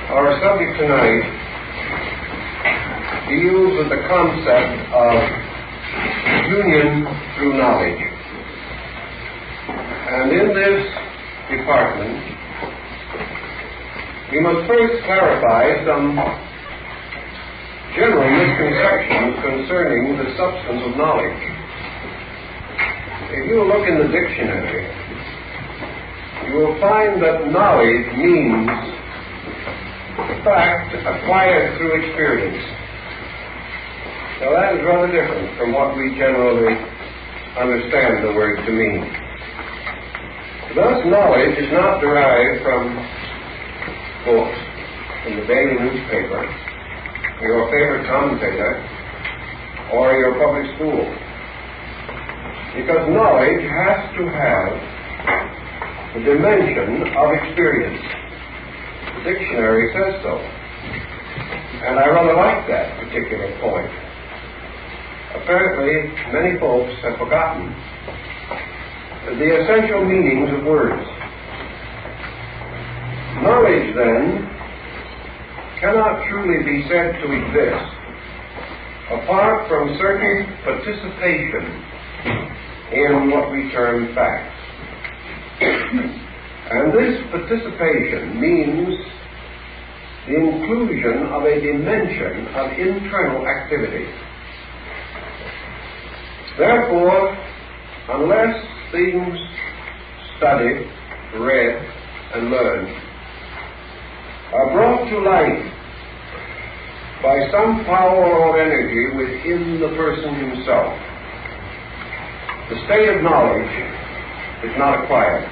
Our subject tonight deals with the concept of union through knowledge. And in this department, we must first clarify some general misconceptions concerning the substance of knowledge. If you look in the dictionary, you will find that knowledge means fact acquired through experience. Now that is rather different from what we generally understand the word to mean. Thus, knowledge is not derived from books, from the daily newspaper, your favorite commentator, or your public school. Because knowledge has to have the dimension of experience. The dictionary says so. And I rather like that particular point. Apparently, many folks have forgotten the essential meanings of words. Knowledge, then, cannot truly be said to exist apart from certain participation in what we term facts. And this participation means the inclusion of a dimension of internal activity. Therefore, unless things studied, read, and learned are brought to light by some power or energy within the person himself, the state of knowledge is not acquired.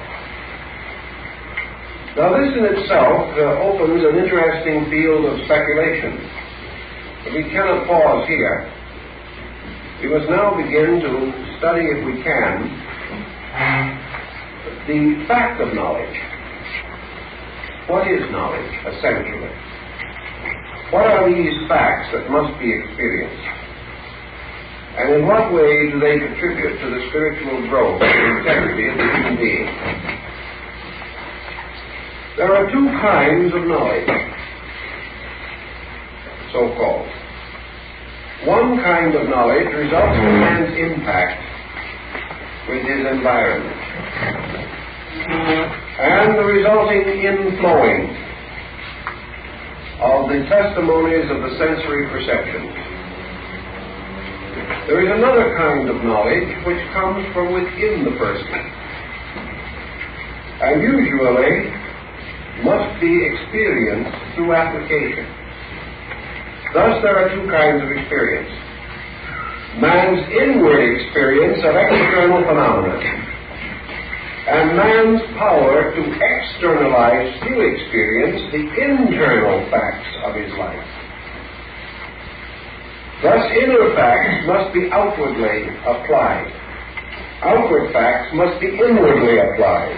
Now this in itself opens an interesting field of speculation. But we cannot pause here. We must now begin to study, if we can, the fact of knowledge. What is knowledge, essentially? What are these facts that must be experienced? And in what way do they contribute to the spiritual growth and integrity of the human being? There are two kinds of knowledge, so-called. One kind of knowledge results from man's impact with his environment and the resulting inflowing of the testimonies of the sensory perceptions. There is another kind of knowledge which comes from within the person and usually must be experienced through application. Thus, there are two kinds of experience. Man's inward experience of external phenomena and man's power to externalize through experience the internal facts of his life. Thus, inner facts must be outwardly applied. Outward facts must be inwardly applied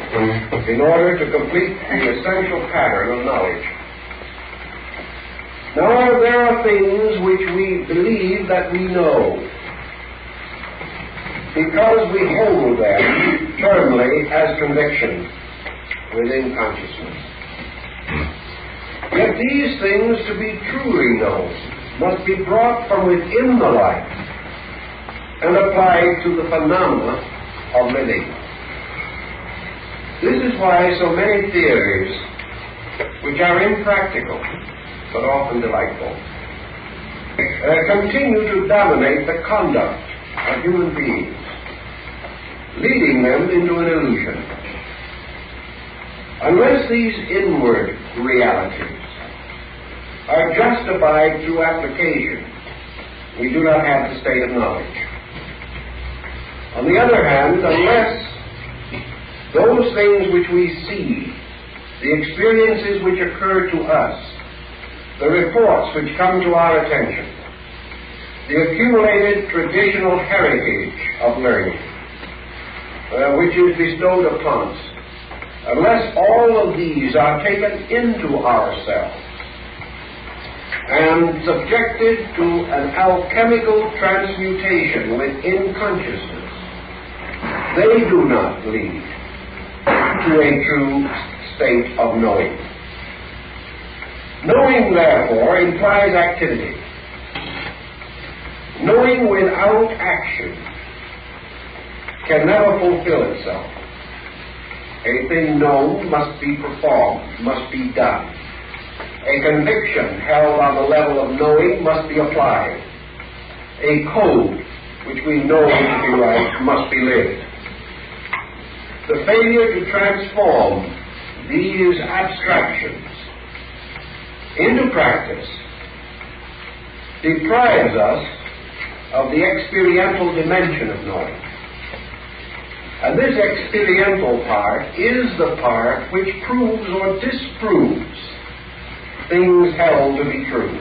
in order to complete the essential pattern of knowledge. Now, there are things which we believe that we know because we hold them firmly as conviction within consciousness. Yet these things, to be truly known, must be brought from within the life and applied to the phenomena of living. This is why so many theories, which are impractical but often delightful, continue to dominate the conduct of human beings, leading them into an illusion. Unless these inward realities are justified through application, we do not have the state of knowledge. On the other hand, unless those things which we see, the experiences which occur to us, the reports which come to our attention, the accumulated traditional heritage of learning, which is bestowed upon us, unless all of these are taken into ourselves and subjected to an alchemical transmutation within consciousness, they do not lead to a true state of knowing. Knowing, therefore, implies activity. Knowing without action can never fulfill itself. A thing known must be performed, must be done. A conviction held on the level of knowing must be applied. A code which we know to be right must be lived. The failure to transform these abstractions into practice deprives us of the experiential dimension of knowing. And this experiential part is the part which proves or disproves things held to be true.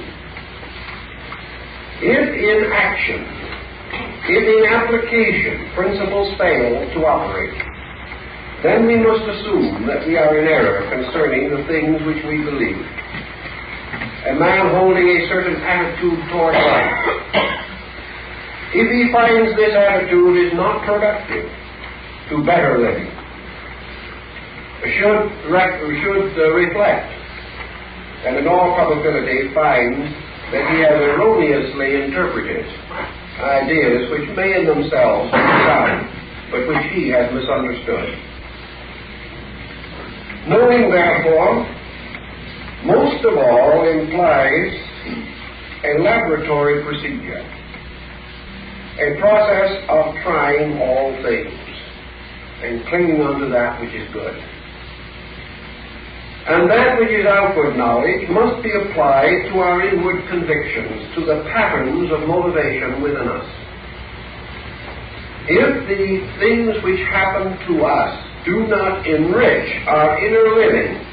If in action, if in application, principles fail to operate, then we must assume that we are in error concerning the things which we believe. A man holding a certain attitude toward life, if he finds this attitude is not productive to better living, should reflect, and in all probability finds that he has erroneously interpreted ideas which may in themselves be sound, but which he has misunderstood. Knowing, therefore, most of all implies a laboratory procedure, a process of trying all things and clinging on to that which is good. And that which is outward knowledge must be applied to our inward convictions, to the patterns of motivation within us. If the things which happen to us do not enrich our inner living,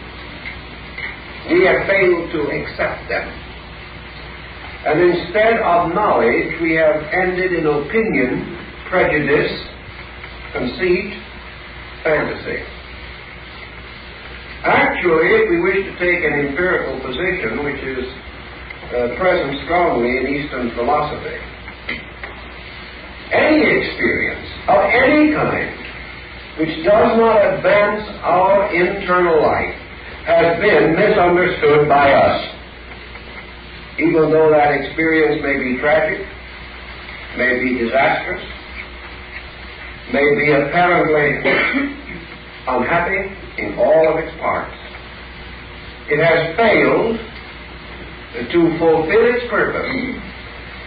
we have failed to accept them. And instead of knowledge, we have ended in opinion, prejudice, conceit, fantasy. Actually, if we wish to take an empirical position, which is present strongly in Eastern philosophy, any experience of any kind which does not advance our internal life has been misunderstood by us. Even though that experience may be tragic, may be disastrous, may be apparently unhappy in all of its parts, it has failed to fulfill its purpose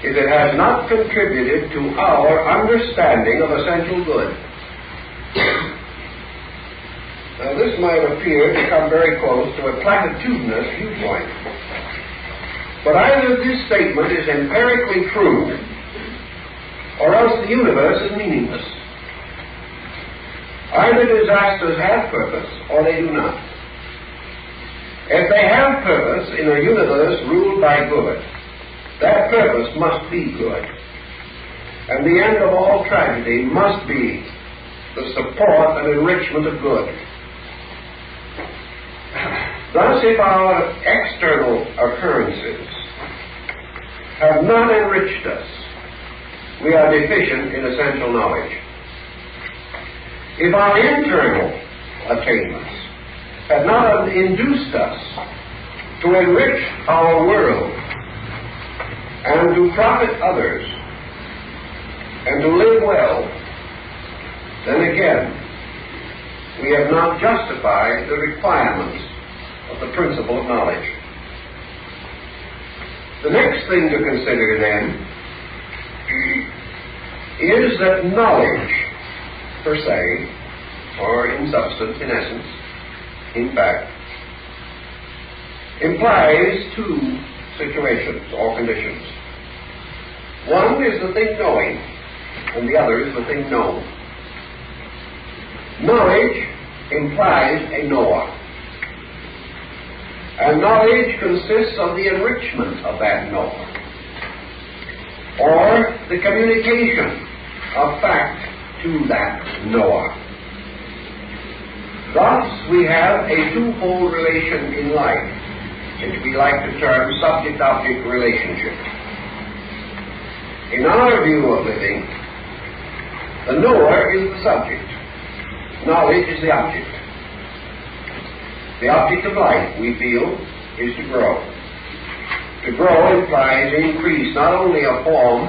if it has not contributed to our understanding of essential good. Now, this might appear to come very close to a platitudinous viewpoint, but either this statement is empirically true, or else the universe is meaningless. Either disasters have purpose, or they do not. If they have purpose in a universe ruled by good, that purpose must be good. And the end of all tragedy must be the support and enrichment of good. Thus, if our external occurrences have not enriched us, we are deficient in essential knowledge. If our internal attainments have not induced us to enrich our world and to profit others and to live well, then again, we have not justified the requirements of the principle of knowledge. The next thing to consider then is that knowledge per se, or in substance, in essence, in fact, implies two situations or conditions. One is the thing knowing, and the other is the thing known. Knowledge implies a knower. And knowledge consists of the enrichment of that knower, or the communication of fact to that knower. Thus, we have a twofold relation in life, which we like to term subject-object relationship. In our view of living, the knower is the subject. Knowledge is the object. The object of life, we feel, is to grow. To grow implies increase not only of form,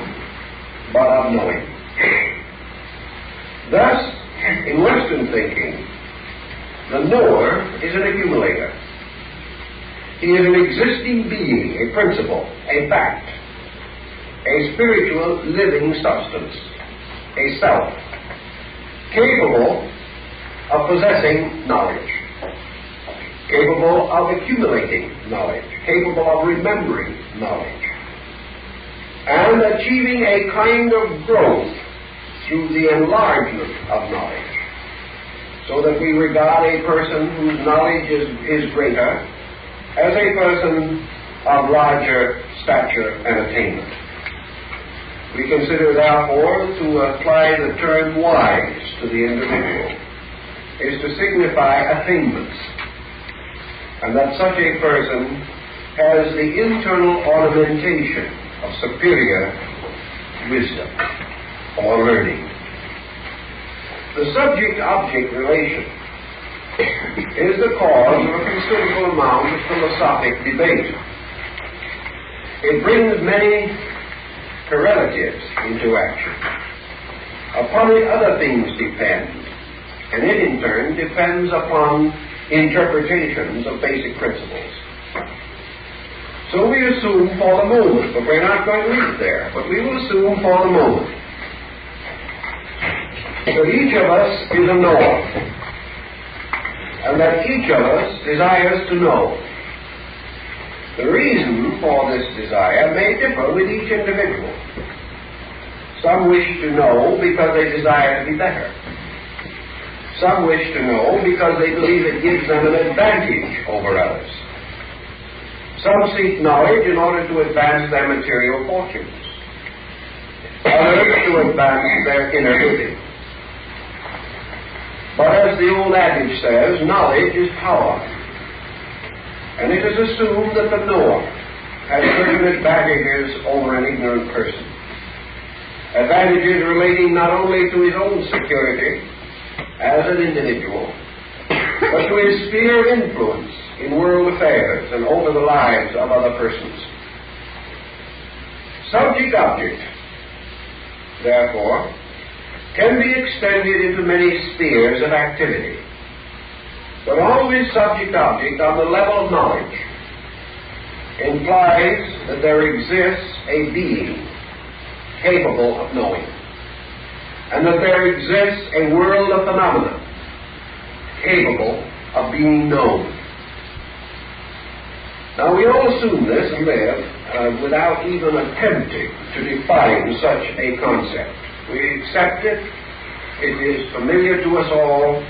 but of knowing. Thus, in Western thinking, the knower is an accumulator. He is an existing being, a principle, a fact, a spiritual living substance, a self, capable of possessing knowledge, capable of accumulating knowledge, capable of remembering knowledge, and achieving a kind of growth through the enlargement of knowledge, so that we regard a person whose knowledge is greater as a person of larger stature and attainment. We consider, therefore, to apply the term wise to the individual is to signify attainments, and that such a person has the internal ornamentation of superior wisdom or learning. The subject-object relation is the cause of a considerable amount of philosophic debate. It brings many correlatives into action. Upon it other things depend, and it in turn depends upon interpretations of basic principles. So we assume for the moment, but we're not going to leave there, but we will assume for the moment that each of us is a knower, and that each of us desires to know. The reason for this desire may differ with each individual. Some wish to know because they desire to be better. Some wish to know because they believe it gives them an advantage over others. Some seek knowledge in order to advance their material fortunes. Others to advance their inner living. But as the old adage says, knowledge is power. And it is assumed that the knower has certain advantages over an ignorant person. Advantages relating not only to his own security as an individual, but to his sphere of influence in world affairs and over the lives of other persons. Subject-object, therefore, can be extended into many spheres of activity, but always subject-object on the level of knowledge implies that there exists a being capable of knowing, and that there exists a world of phenomena capable of being known. Now we all assume this and live without even attempting to define such a concept. We accept it. It is familiar to us all,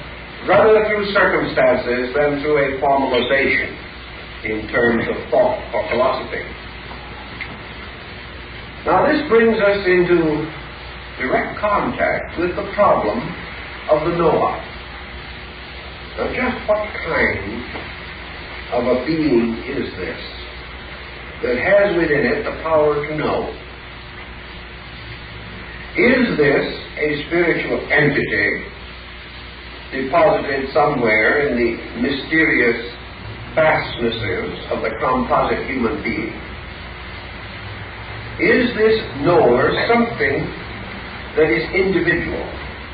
rather through circumstances than through a formalization in terms of thought or philosophy. Now this brings us into direct contact with the problem of the knower. Now just what kind of a being is this that has within it the power to know? Is this a spiritual entity deposited somewhere in the mysterious fastnesses of the composite human being? Is this knower something that is individual,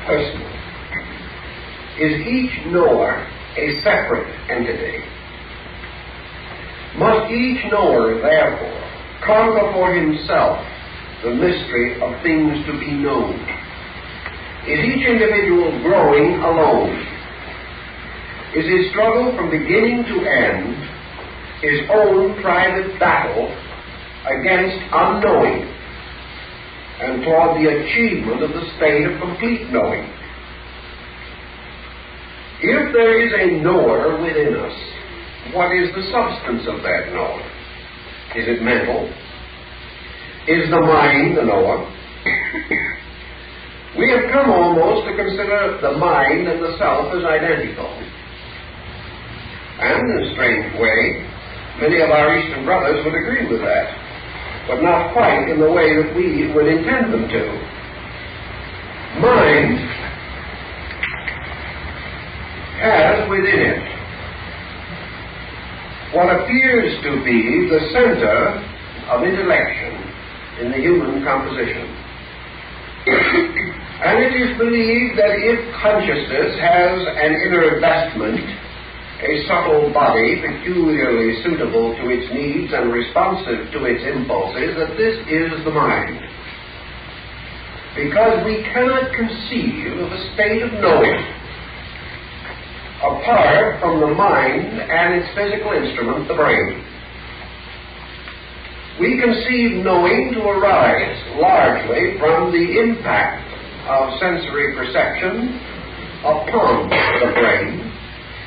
personal? Is each knower a separate entity? Must each knower, therefore, conquer for himself the mystery of things to be known? Is each individual growing alone? Is his struggle from beginning to end his own private battle against unknowing and toward the achievement of the state of complete knowing? If there is a knower within us, what is the substance of that knower? Is it mental? Is the mind the knower? We have come almost to consider the mind and the self as identical. And in a strange way, many of our Eastern brothers would agree with that, but not quite in the way that we would intend them to. Mind has within it what appears to be the center of intellection in the human composition. And it is believed that if consciousness has an inner vestment, a subtle body peculiarly suitable to its needs and responsive to its impulses, that this is the mind. Because we cannot conceive of a state of knowing apart from the mind and its physical instrument, the brain. We conceive knowing to arise largely from the impact of sensory perception upon the brain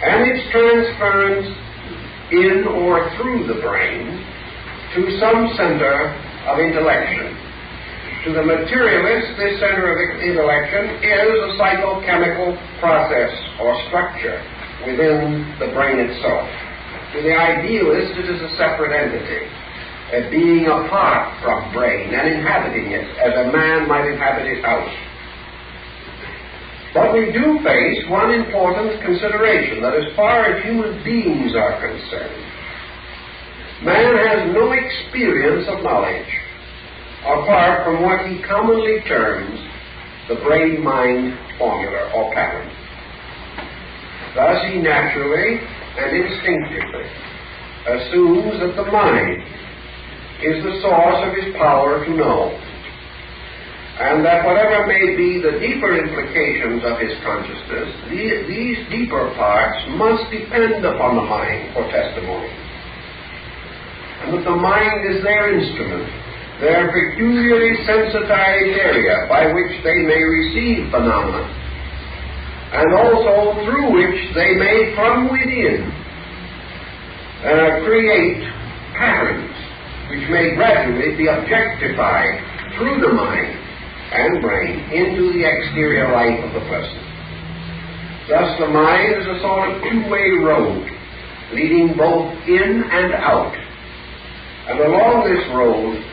and its transference in or through the brain to some center of intellection. To the materialist, this center of intellection is a psychochemical process or structure within the brain itself. To the idealist, it is a separate entity, a being apart from brain and inhabiting it as a man might inhabit his house. But we do face one important consideration, that as far as human beings are concerned, man has no experience of knowledge apart from what he commonly terms the brain-mind formula or pattern. Thus he naturally and instinctively assumes that the mind is the source of his power to know, and that whatever may be the deeper implications of his consciousness, these deeper parts must depend upon the mind for testimony, and that the mind is their instrument, their peculiarly sensitized area by which they may receive phenomena, and also through which they may from within create patterns which may gradually be objectified through the mind and brain into the exterior life of the person. Thus the mind is a sort of two-way road leading both in and out, and along this road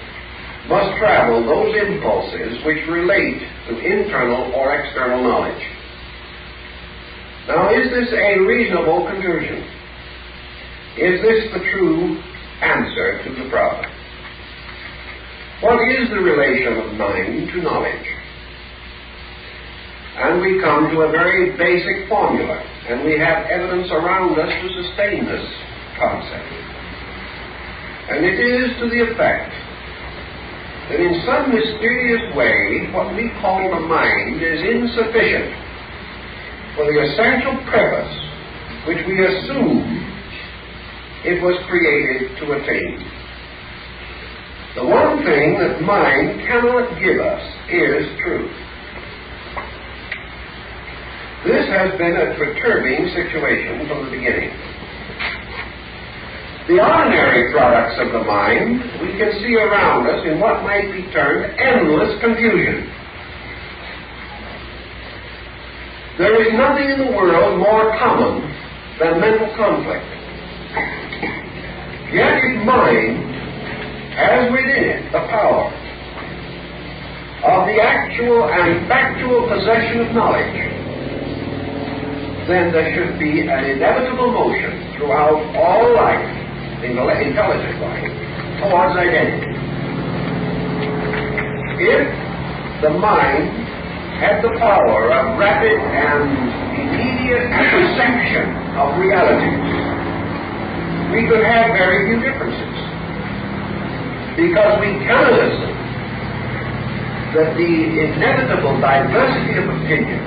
must travel those impulses which relate to internal or external knowledge. Now, is this a reasonable conclusion? Is this the true answer to the problem? What is the relation of mind to knowledge? And we come to a very basic formula, and we have evidence around us to sustain this concept. And it is to the effect that in some mysterious way, what we call the mind is insufficient for the essential purpose which we assume it was created to attain. The one thing that mind cannot give us is truth. This has been a perturbing situation from the beginning. The ordinary products of the mind we can see around us in what might be termed endless confusion. There is nothing in the world more common than mental conflict. Yet if mind has within it the power of the actual and factual possession of knowledge, then there should be an inevitable motion throughout all life, intelligent life, towards identity. If the mind had the power of rapid and immediate perception of realities, we could have very few differences, because we cannot assume that the inevitable diversity of opinion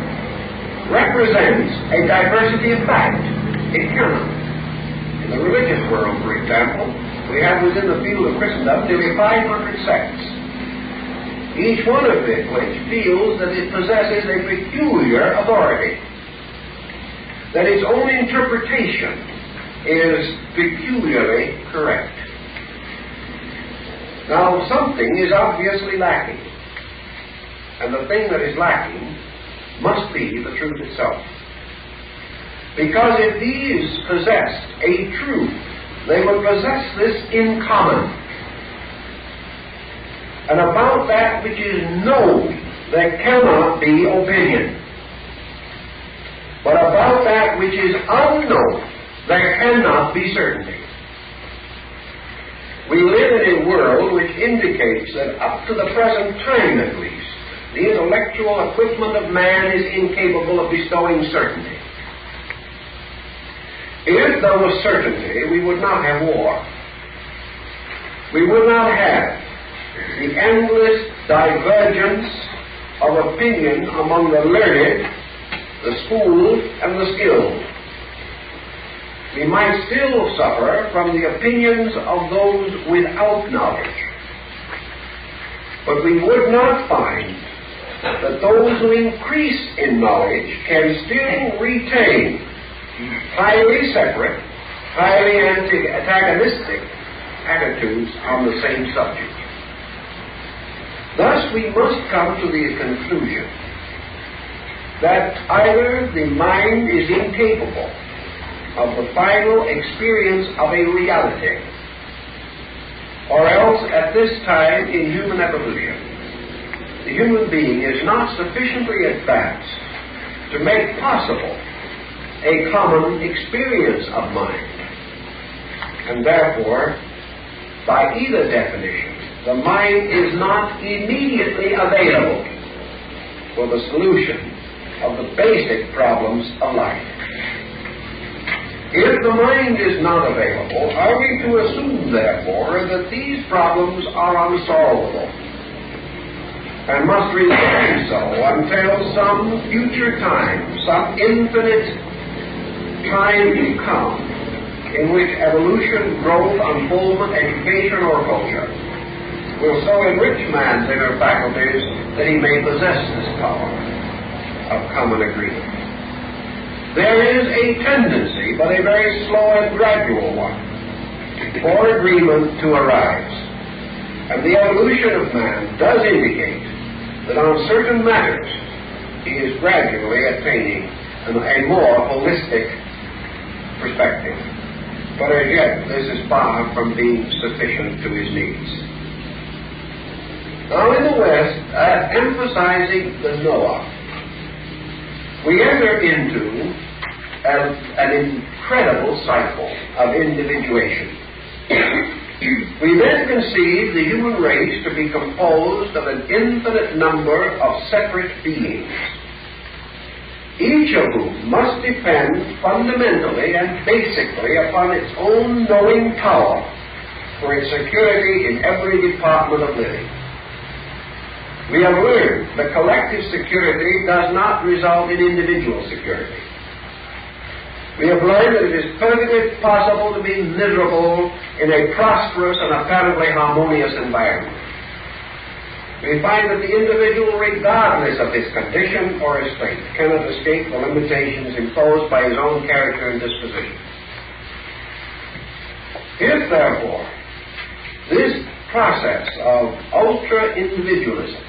represents a diversity of fact. It cannot. In the religious world, for example, we have within the field of Christendom nearly 500 sects, each one of which feels that it possesses a peculiar authority, that its own interpretation is peculiarly correct. Now, something is obviously lacking, and the thing that is lacking must be the truth itself. Because if these possessed a truth, they would possess this in common. And about that which is known, there cannot be opinion. But about that which is unknown, there cannot be certainty. We live in a world which indicates that up to the present time at least, the intellectual equipment of man is incapable of bestowing certainty. If there was certainty, we would not have war. We would not have the endless divergence of opinion among the learned, the schooled, and the skilled. We might still suffer from the opinions of those without knowledge. But we would not find that those who increase in knowledge can still retain highly separate, highly antagonistic attitudes on the same subject. Thus, we must come to the conclusion that either the mind is incapable of the final experience of a reality, or else at this time in human evolution, the human being is not sufficiently advanced to make possible a common experience of mind. And therefore, by either definition, the mind is not immediately available for the solution of the basic problems of life. If the mind is not available, are we to assume, therefore, that these problems are unsolvable and must remain so until some future time, some infinite time to come, in which evolution, growth, unfoldment, education, or culture will so enrich man's inner faculties that he may possess this power of common agreement? There is a tendency, but a very slow and gradual one, for agreement to arise. And the evolution of man does indicate that on certain matters he is gradually attaining a more holistic perspective. But as yet, this is far from being sufficient to his needs. Now in the West, emphasizing the Noah, we enter into an incredible cycle of individuation. We then conceive the human race to be composed of an infinite number of separate beings, each of whom must depend fundamentally and basically upon its own knowing power for its security in every department of living. We have learned that collective security does not result in individual security. We have learned that it is perfectly possible to be miserable in a prosperous and apparently harmonious environment. We find that the individual, regardless of his condition or his state, cannot escape the limitations imposed by his own character and disposition. If, therefore, this process of ultra-individualism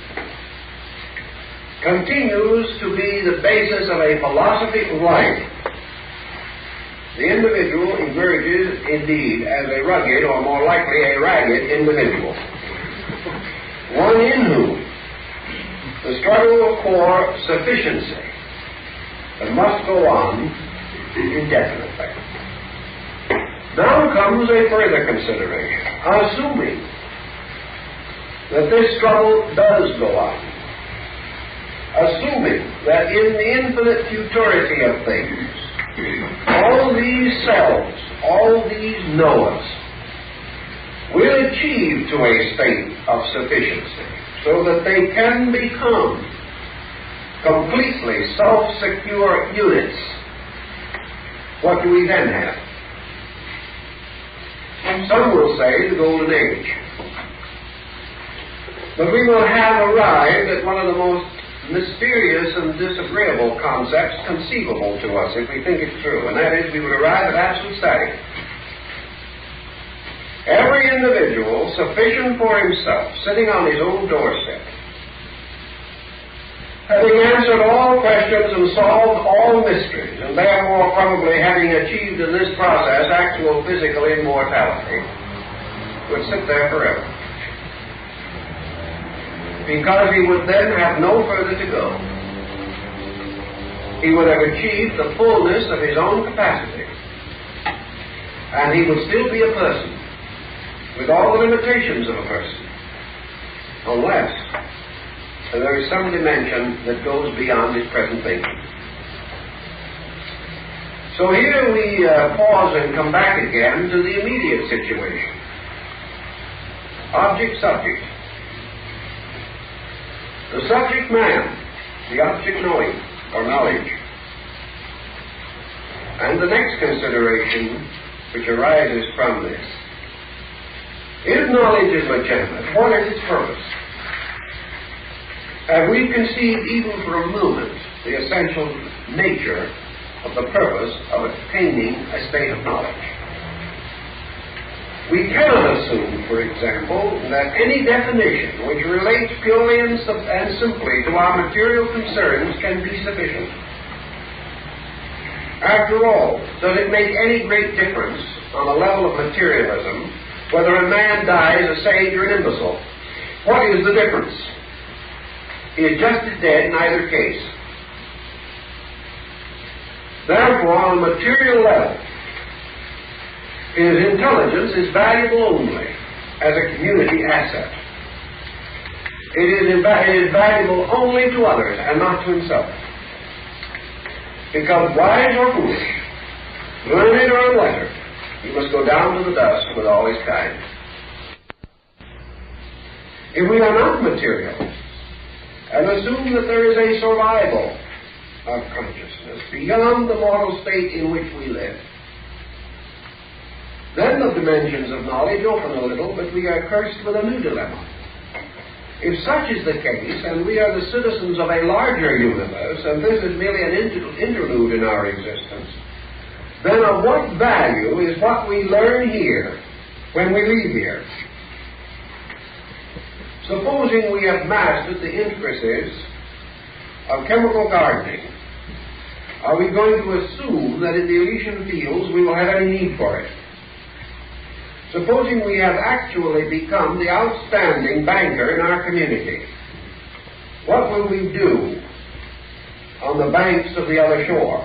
continues to be the basis of a philosophy of life, the individual emerges indeed as a rugged, or more likely a ragged individual, one in whom the struggle for sufficiency must go on indefinitely. Now comes a further consideration. Assuming that this struggle does go on, assuming that in the infinite futurity of things, all these selves, all these knowers, will achieve to a state of sufficiency so that they can become completely self-secure units, what do we then have? Some will say the Golden Age. But we will have arrived at one of the most mysterious and disagreeable concepts conceivable to us if we think it through, and that is we would arrive at absolute static. Every individual sufficient for himself, sitting on his own doorstep, having answered all questions and solved all mysteries, and therefore probably having achieved in this process actual physical immortality, would sit there forever. Because he would then have no further to go. He would have achieved the fullness of his own capacity. And he would still be a person. with all the limitations of a person, unless there is some dimension that goes beyond his present thinking. So here we pause and come back again to the immediate situation. Object-subject. The subject man, the object knowing, or knowledge. And the next consideration which arises from this. If knowledge is legitimate, what is its purpose? Have we conceived even for a moment the essential nature of the purpose of attaining a state of knowledge? We cannot assume, for example, that any definition which relates purely and simply to our material concerns can be sufficient. After all, does it make any great difference on the level of materialism whether a man dies a sage or an imbecile? What is the difference? He is just as dead in either case. Therefore, on a material level, his intelligence is valuable only as a community asset. It is valuable only to others and not to himself. Because wise or foolish, learned or unlettered, he must go down to the dust with all his kind. If we are not materialists and assume that there is a survival of consciousness beyond the mortal state in which we live, then the dimensions of knowledge open a little, but we are cursed with a new dilemma. If such is the case, and we are the citizens of a larger universe, and this is merely an interlude in our existence, then of what value is what we learn here when we leave here? Supposing we have mastered the intricacies of chemical gardening, are we going to assume that in the Elysian fields we will have any need for it? Supposing we have actually become the outstanding banker in our community, what will we do on the banks of the other shore?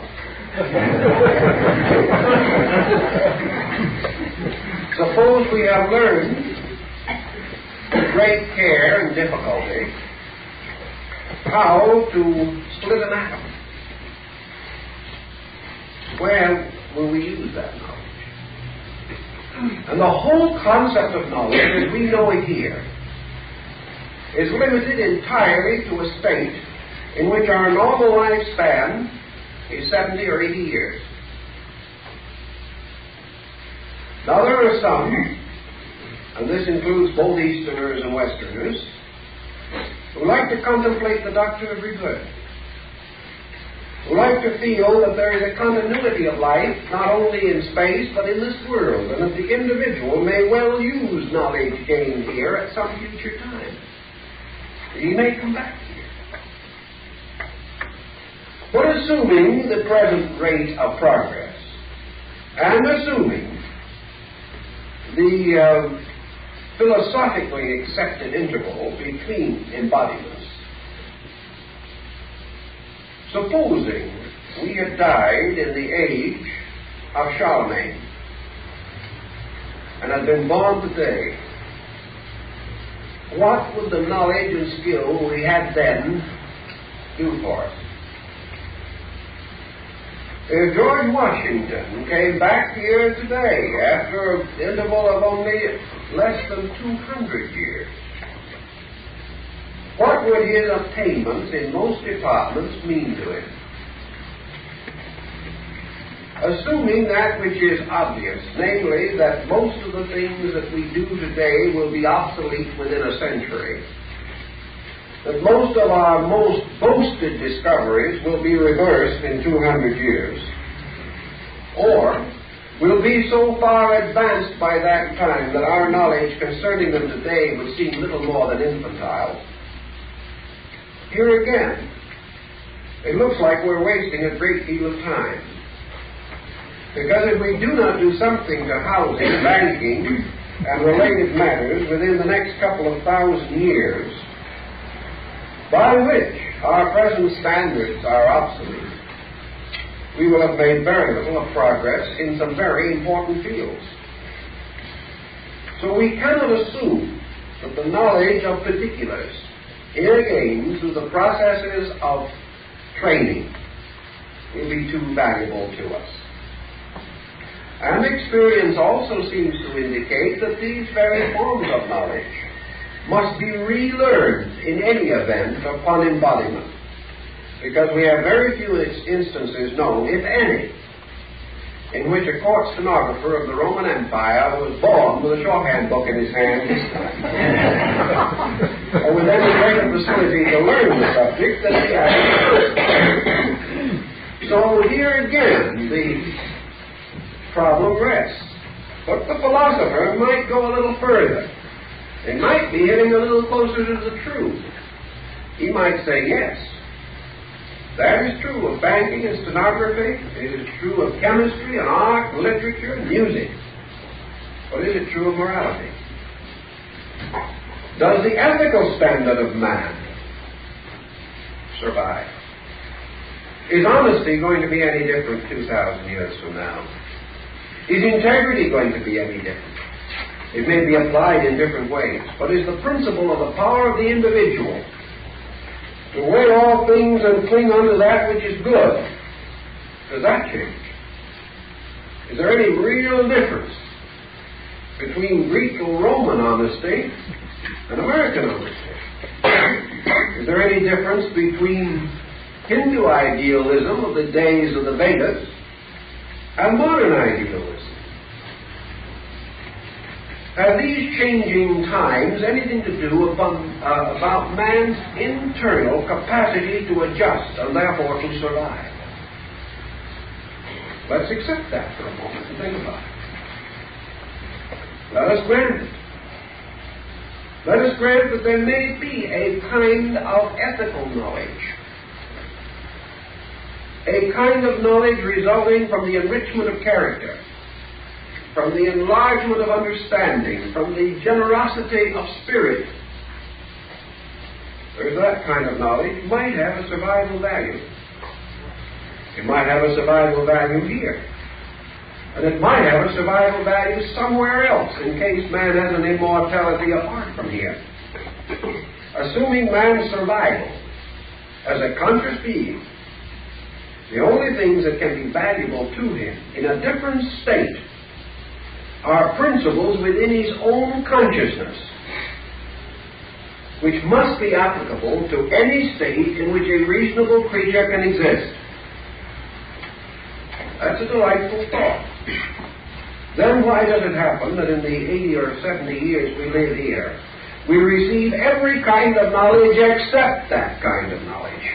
Suppose we have learned with great care and difficulty how to split an atom. Where will we use that knowledge? And the whole concept of knowledge, as we know it here, is limited entirely to a state in which our normal lifespan is 70 or 80 years. Now there are some, and this includes both Easterners and Westerners, who like to contemplate the doctrine of rebirth, who like to feel that there is a continuity of life not only in space but in this world, and that the individual may well use knowledge gained here at some future time. He may come back here. But assuming the present rate of progress, and assuming the philosophically accepted interval between embodiments, supposing we had died in the age of Charlemagne and had been born today, what would the knowledge and skill we had then do for us? If George Washington came back here today after an interval of only less than 200 years, what would his attainments in most departments mean to him? Assuming that which is obvious, namely that most of the things that we do today will be obsolete within a century, that most of our most boasted discoveries will be reversed in 200 years, or will be so far advanced by that time that our knowledge concerning them today would seem little more than infantile. Here again, it looks like we're wasting a great deal of time. Because if we do not do something to housing, banking, and related matters within the next couple of thousand years, by which our present standards are obsolete, we will have made very little of progress in some very important fields. So we cannot assume that the knowledge of particulars, here again through the processes of training, will be too valuable to us. And experience also seems to indicate that these very forms of knowledge must be relearned in any event upon embodiment, because we have very few instances known, if any, in which a court stenographer of the Roman Empire was born with a shorthand book in his hand this time, or with any greater facility to learn the subject than he had. So here again the problem rests. But the philosopher might go a little further. He might be hitting a little closer to the truth. He might say, yes, that is true of banking and stenography. It is true of chemistry and art and literature and music. But is it true of morality? Does the ethical standard of man survive? Is honesty going to be any different 2,000 years from now? Is integrity going to be any different? It may be applied in different ways, but is the principle of the power of the individual to weigh all things and cling unto that which is good, does that change? Is there any real difference between Greek or Roman honesty and American honesty? Is there any difference between Hindu idealism of the days of the Vedas and modern idealism? Have these changing times anything to do about man's internal capacity to adjust and therefore to survive? Let's accept that for a moment and think about it. Let us grant it. Let us grant that there may be a kind of ethical knowledge, a kind of knowledge resulting from the enrichment of character, from the enlargement of understanding, from the generosity of spirit. There's that kind of knowledge might have a survival value. It might have a survival value here. And it might have a survival value somewhere else in case man has an immortality apart from here. Assuming man's survival as a conscious being, the only things that can be valuable to him in a different state are principles within his own consciousness, which must be applicable to any state in which a reasonable creature can exist. That's a delightful thought. Then why does it happen that in the 80 or 70 years we live here, we receive every kind of knowledge except that kind of knowledge?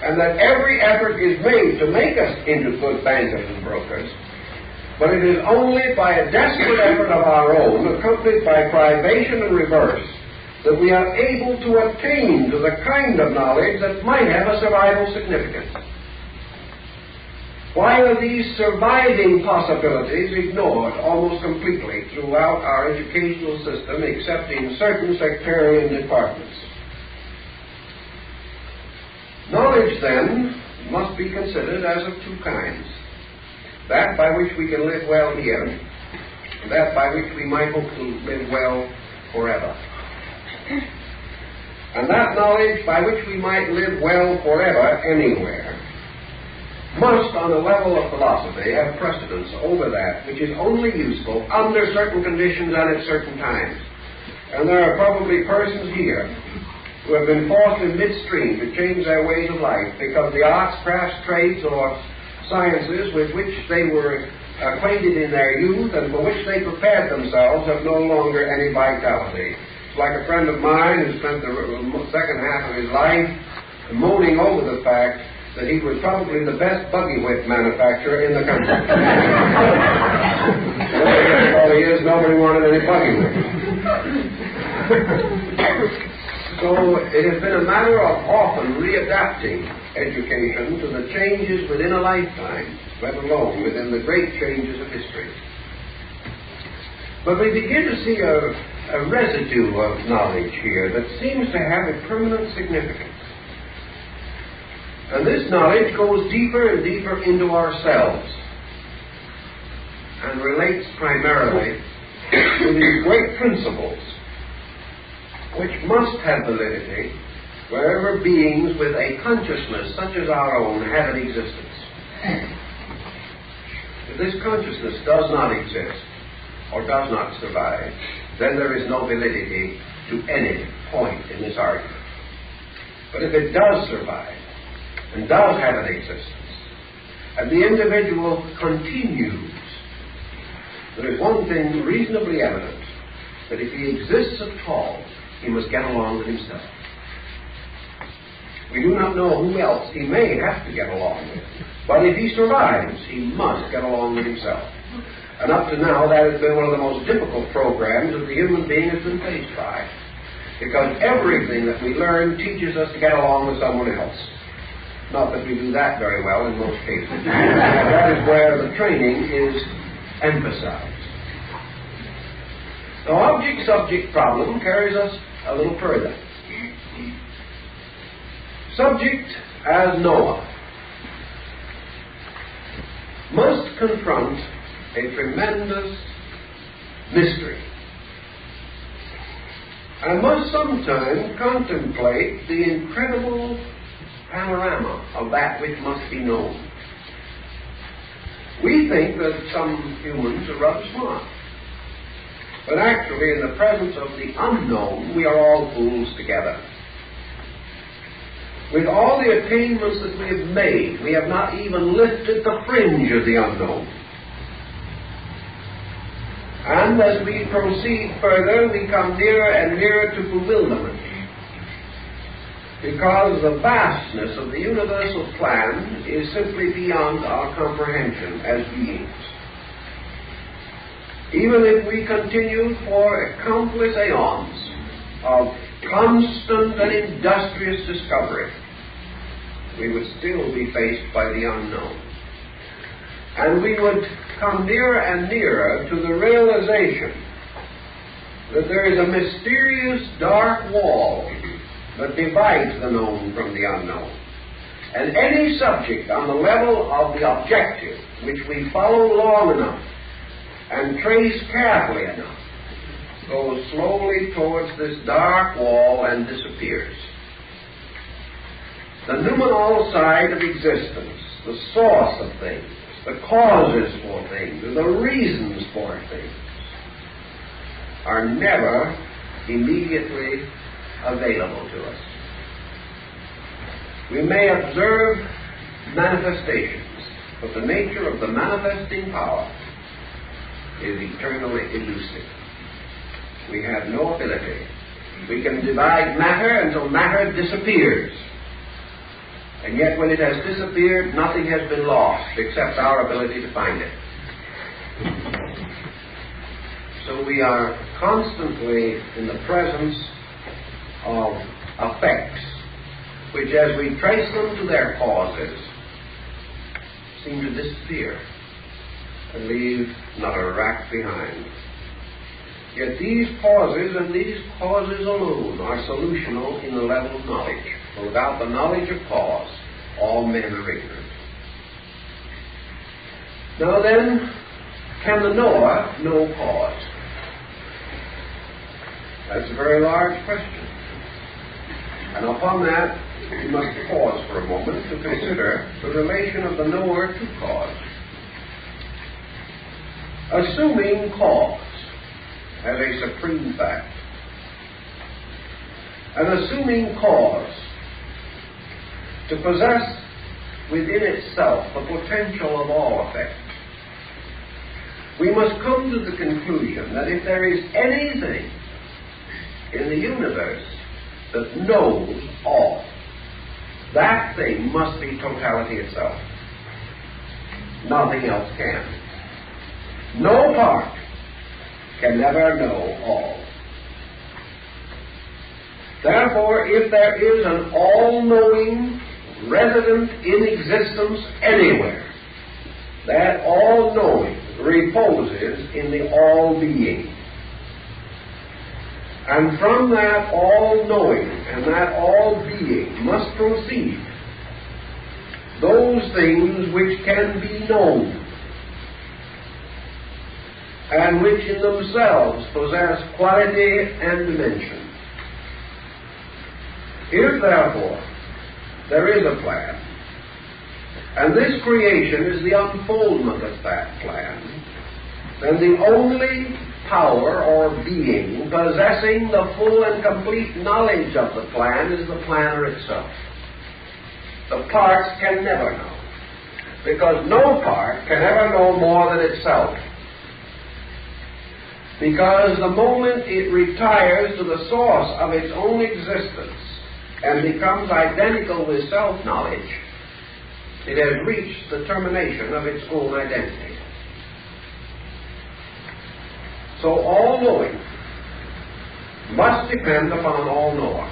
And that every effort is made to make us into good bankers and brokers, but it is only by a desperate effort of our own, accompanied by privation and reverse, that we are able to attain to the kind of knowledge that might have a survival significance. Why are these surviving possibilities ignored almost completely throughout our educational system, except in certain sectarian departments? Knowledge, then, must be considered as of two kinds. That by which we can live well here, and that by which we might hope to live well forever. And that knowledge by which we might live well forever anywhere must, on the level of philosophy, have precedence over that which is only useful under certain conditions and at certain times. And there are probably persons here who have been forced in midstream to change their ways of life because the arts, crafts, trades, or sciences with which they were acquainted in their youth and for which they prepared themselves have no longer any vitality. It's like a friend of mine who spent the second half of his life moaning over the fact that he was probably the best buggy whip manufacturer in the country. All he is, nobody wanted any buggy whips. So it has been a matter of often readapting education to the changes within a lifetime, let alone within the great changes of history. But we begin to see a residue of knowledge here that seems to have a permanent significance. And this knowledge goes deeper and deeper into ourselves and relates primarily to these great principles, which must have validity wherever beings with a consciousness such as our own have an existence. If this consciousness does not exist, or does not survive, then there is no validity to any point in this argument. But if it does survive, and does have an existence, and the individual continues, there is one thing reasonably evident, that if he exists at all, he must get along with himself. We do not know who else he may have to get along with, but if he survives, he must get along with himself. And up to now, that has been one of the most difficult programs that the human being has been faced by, because everything that we learn teaches us to get along with someone else. Not that we do that very well in most cases. That is where the training is emphasized. The object-subject problem carries us a little further. Subject, as Noah, must confront a tremendous mystery, and must sometimes contemplate the incredible panorama of that which must be known. We think that some humans are rather smart, but actually in the presence of the unknown we are all fools together. With all the attainments that we have made, we have not even lifted the fringe of the unknown. And as we proceed further, we come nearer and nearer to bewilderment, because the vastness of the universal plan is simply beyond our comprehension as beings. Even if we continue for countless aeons of constant and industrious discovery, we would still be faced by the unknown. And we would come nearer and nearer to the realization that there is a mysterious dark wall that divides the known from the unknown. And any subject on the level of the objective which we follow long enough and trace carefully enough goes slowly towards this dark wall and disappears. The noumenal side of existence, the source of things, the causes for things, and the reasons for things, are never immediately available to us. We may observe manifestations, but the nature of the manifesting power is eternally elusive. We have no ability. We can divide matter until matter disappears. And yet when it has disappeared, nothing has been lost except our ability to find it. So we are constantly in the presence of effects which, as we trace them to their causes, seem to disappear and leave not a rack behind. Yet these causes and these causes alone are solutional in the level of knowledge. For without the knowledge of cause, all men are ignorant. Now then, can the knower know cause? That's a very large question. And upon that, we must pause for a moment to consider the relation of the knower to cause. Assuming cause as a supreme fact, and assuming cause to possess within itself the potential of all effect, we must come to the conclusion that if there is anything in the universe that knows all, that thing must be totality itself. Nothing else can. No part can never know all. Therefore, if there is an all-knowing resident in existence anywhere, that all-knowing reposes in the all-being. And from that all-knowing and that all-being must proceed those things which can be known. and which in themselves possess quality and dimension. If, therefore, there is a plan, and this creation is the unfoldment of that plan, then the only power or being possessing the full and complete knowledge of the plan is the planner itself. The parts can never know, because no part can ever know more than itself. Because the moment it retires to the source of its own existence and becomes identical with self-knowledge, it has reached the termination of its own identity. So all-knowing must depend upon an all-knower.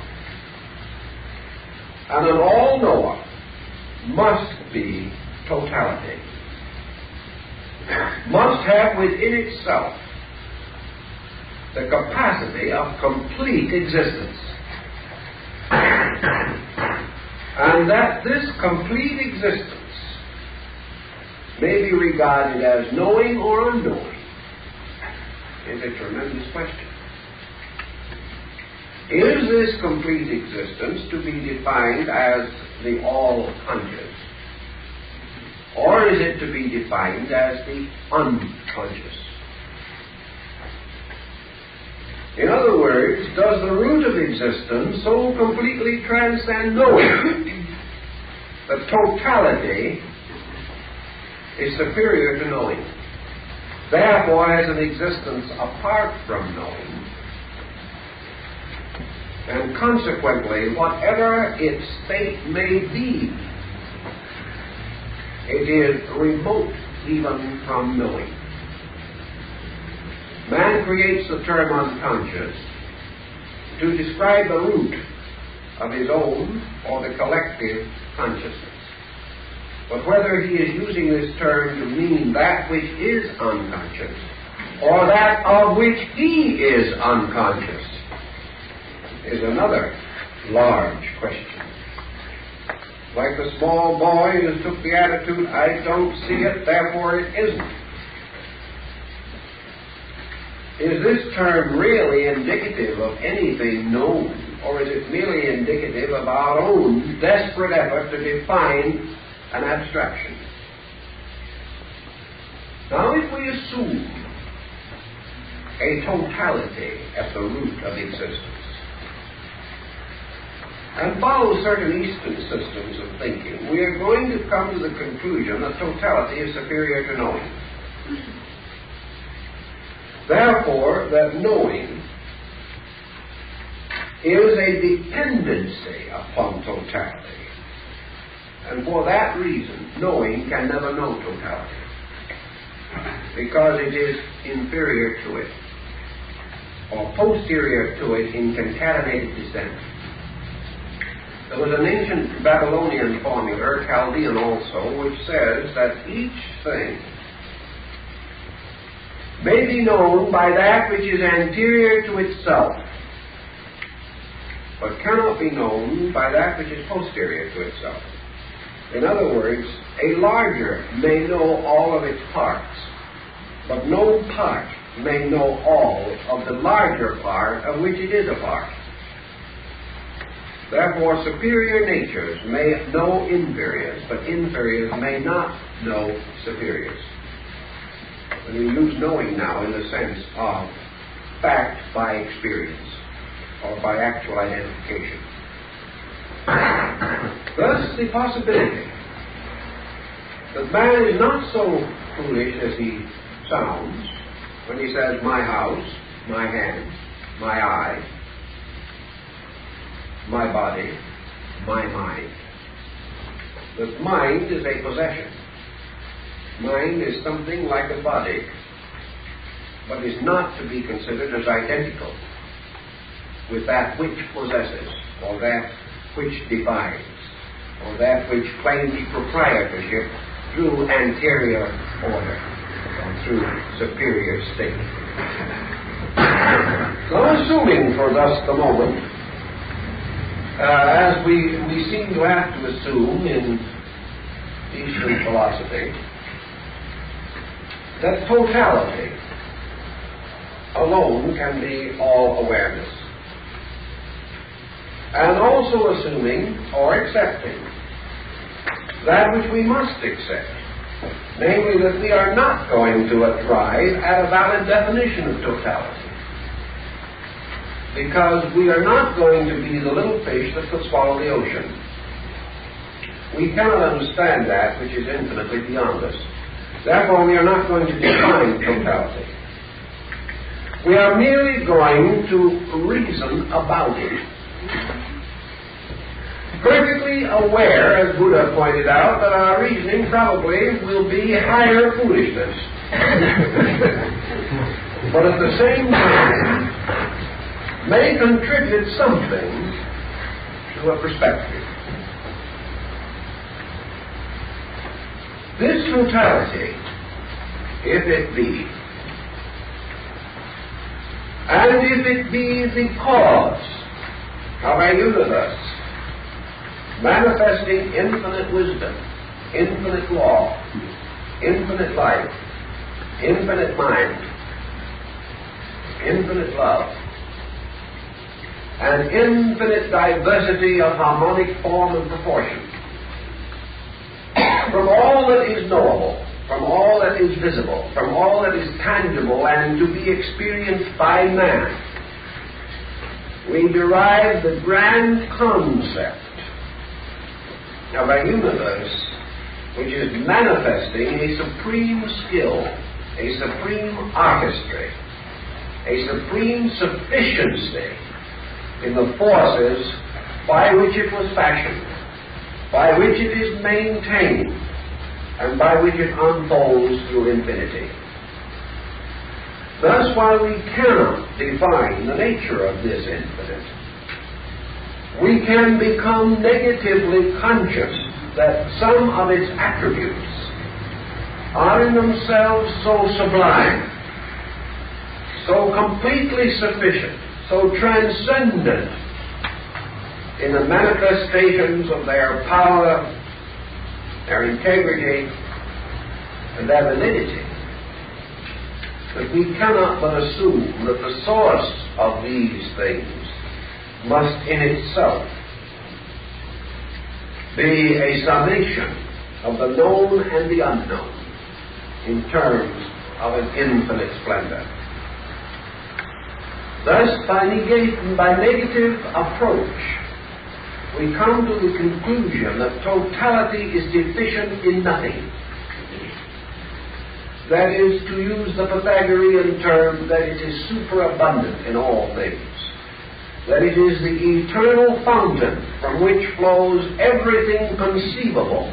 And an all-knower must be totality. Must have within itself the capacity of complete existence. And that this complete existence may be regarded as knowing or unknowing is a tremendous question. Is this complete existence to be defined as the all-conscious? Or is it to be defined as the unconscious? In other words, does the root of existence so completely transcend knowing that totality is superior to knowing, therefore has an existence apart from knowing, and consequently, whatever its state may be, it is remote even from knowing? Man creates the term unconscious to describe the root of his own or the collective consciousness. But whether he is using this term to mean that which is unconscious or that of which he is unconscious is another large question. Like the small boy who took the attitude, I don't see it, therefore it isn't. Is this term really indicative of anything known, or is it merely indicative of our own desperate effort to define an abstraction? Now, if we assume a totality at the root of existence and follow certain Eastern systems of thinking, we are going to come to the conclusion that totality is superior to knowing. Therefore, that knowing is a dependency upon totality. And for that reason, knowing can never know totality, because it is inferior to it, or posterior to it in concatenated descent. There was an ancient Babylonian formula, Chaldean also, which says that each thing may be known by that which is anterior to itself, but cannot be known by that which is posterior to itself. In other words, a larger may know all of its parts, but no part may know all of the larger part of which it is a part. Therefore, superior natures may know inferiors, but inferiors may not know superiors. And we use knowing now in the sense of fact by experience, or by actual identification. Thus, the possibility that man is not so foolish as he sounds when he says, my house, my hands, my eye, my body, my mind. That mind is a possession. Mind is something like a body, but is not to be considered as identical with that which possesses, or that which divides, or that which claims proprietorship through anterior order, or through superior state. So, assuming for thus the moment, as we seem to have to assume in Eastern philosophy, that totality alone can be all awareness. And also assuming or accepting that which we must accept, namely that we are not going to arrive at a valid definition of totality, because we are not going to be the little fish that could swallow the ocean. We cannot understand that which is infinitely beyond us. Therefore, we are not going to define totality. We are merely going to reason about it, perfectly aware, as Buddha pointed out, that our reasoning probably will be higher foolishness. But at the same time, may contribute something to a perspective. This totality, if it be, and if it be the cause of a universe manifesting infinite wisdom, infinite law, infinite life, infinite mind, infinite love, and infinite diversity of harmonic form and proportion, from all that is knowable, from all that is visible, from all that is tangible and to be experienced by man, we derive the grand concept of a universe which is manifesting a supreme skill, a supreme artistry, a supreme sufficiency in the forces by which it was fashioned, by which it is maintained, and by which it unfolds through infinity. Thus, while we cannot define the nature of this infinite, we can become negatively conscious that some of its attributes are in themselves so sublime, so completely sufficient, so transcendent in the manifestations of their power, their integrity, and their validity, that we cannot but assume that the source of these things must in itself be a summation of the known and the unknown in terms of an infinite splendor. Thus, by negative approach, we come to the conclusion that totality is deficient in nothing. That is, to use the Pythagorean term, that it is superabundant in all things. That it is the eternal fountain from which flows everything conceivable.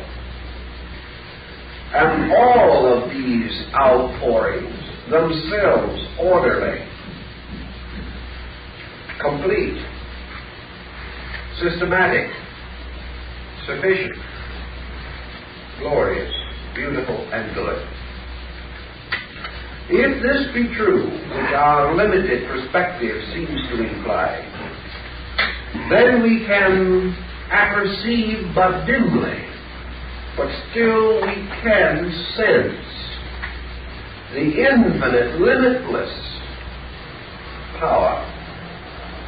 And all of these outpourings, themselves orderly, complete, systematic, sufficient, glorious, beautiful, and good. If this be true, which our limited perspective seems to imply, then we can apperceive but dimly, but still we can sense the infinite, limitless power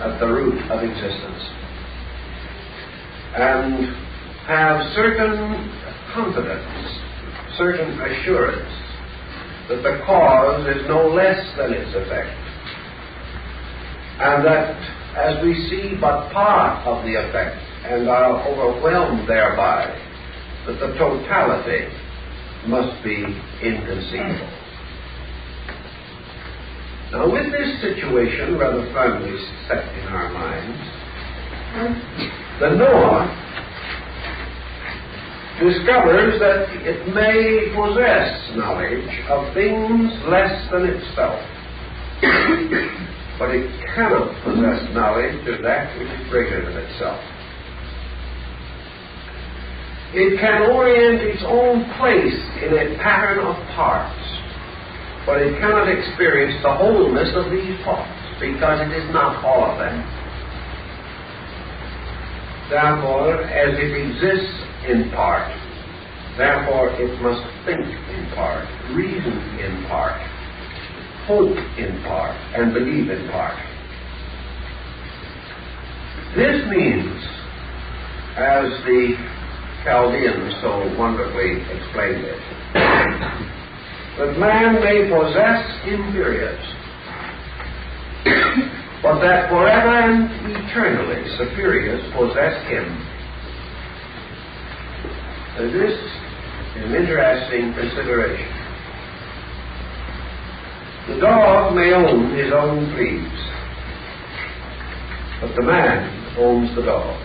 at the root of existence, and have certain confidence, certain assurance that the cause is no less than its effect, and that as we see but part of the effect and are overwhelmed thereby, that the totality must be inconceivable. Now, with this situation rather firmly set in our minds, the knower discovers that it may possess knowledge of things less than itself, but it cannot possess knowledge of that which is greater than itself. It can orient its own place in a pattern of parts, but it cannot experience the wholeness of these parts, because it is not all of them. Therefore, as it exists in part, therefore it must think in part, reason in part, hope in part and believe in part. This means, as the Chaldeans so wonderfully explained it, that man may possess inferiors, but that forever and eternally superiors possess him. And this is an interesting consideration. The dog may own his own fleas, but the man owns the dog,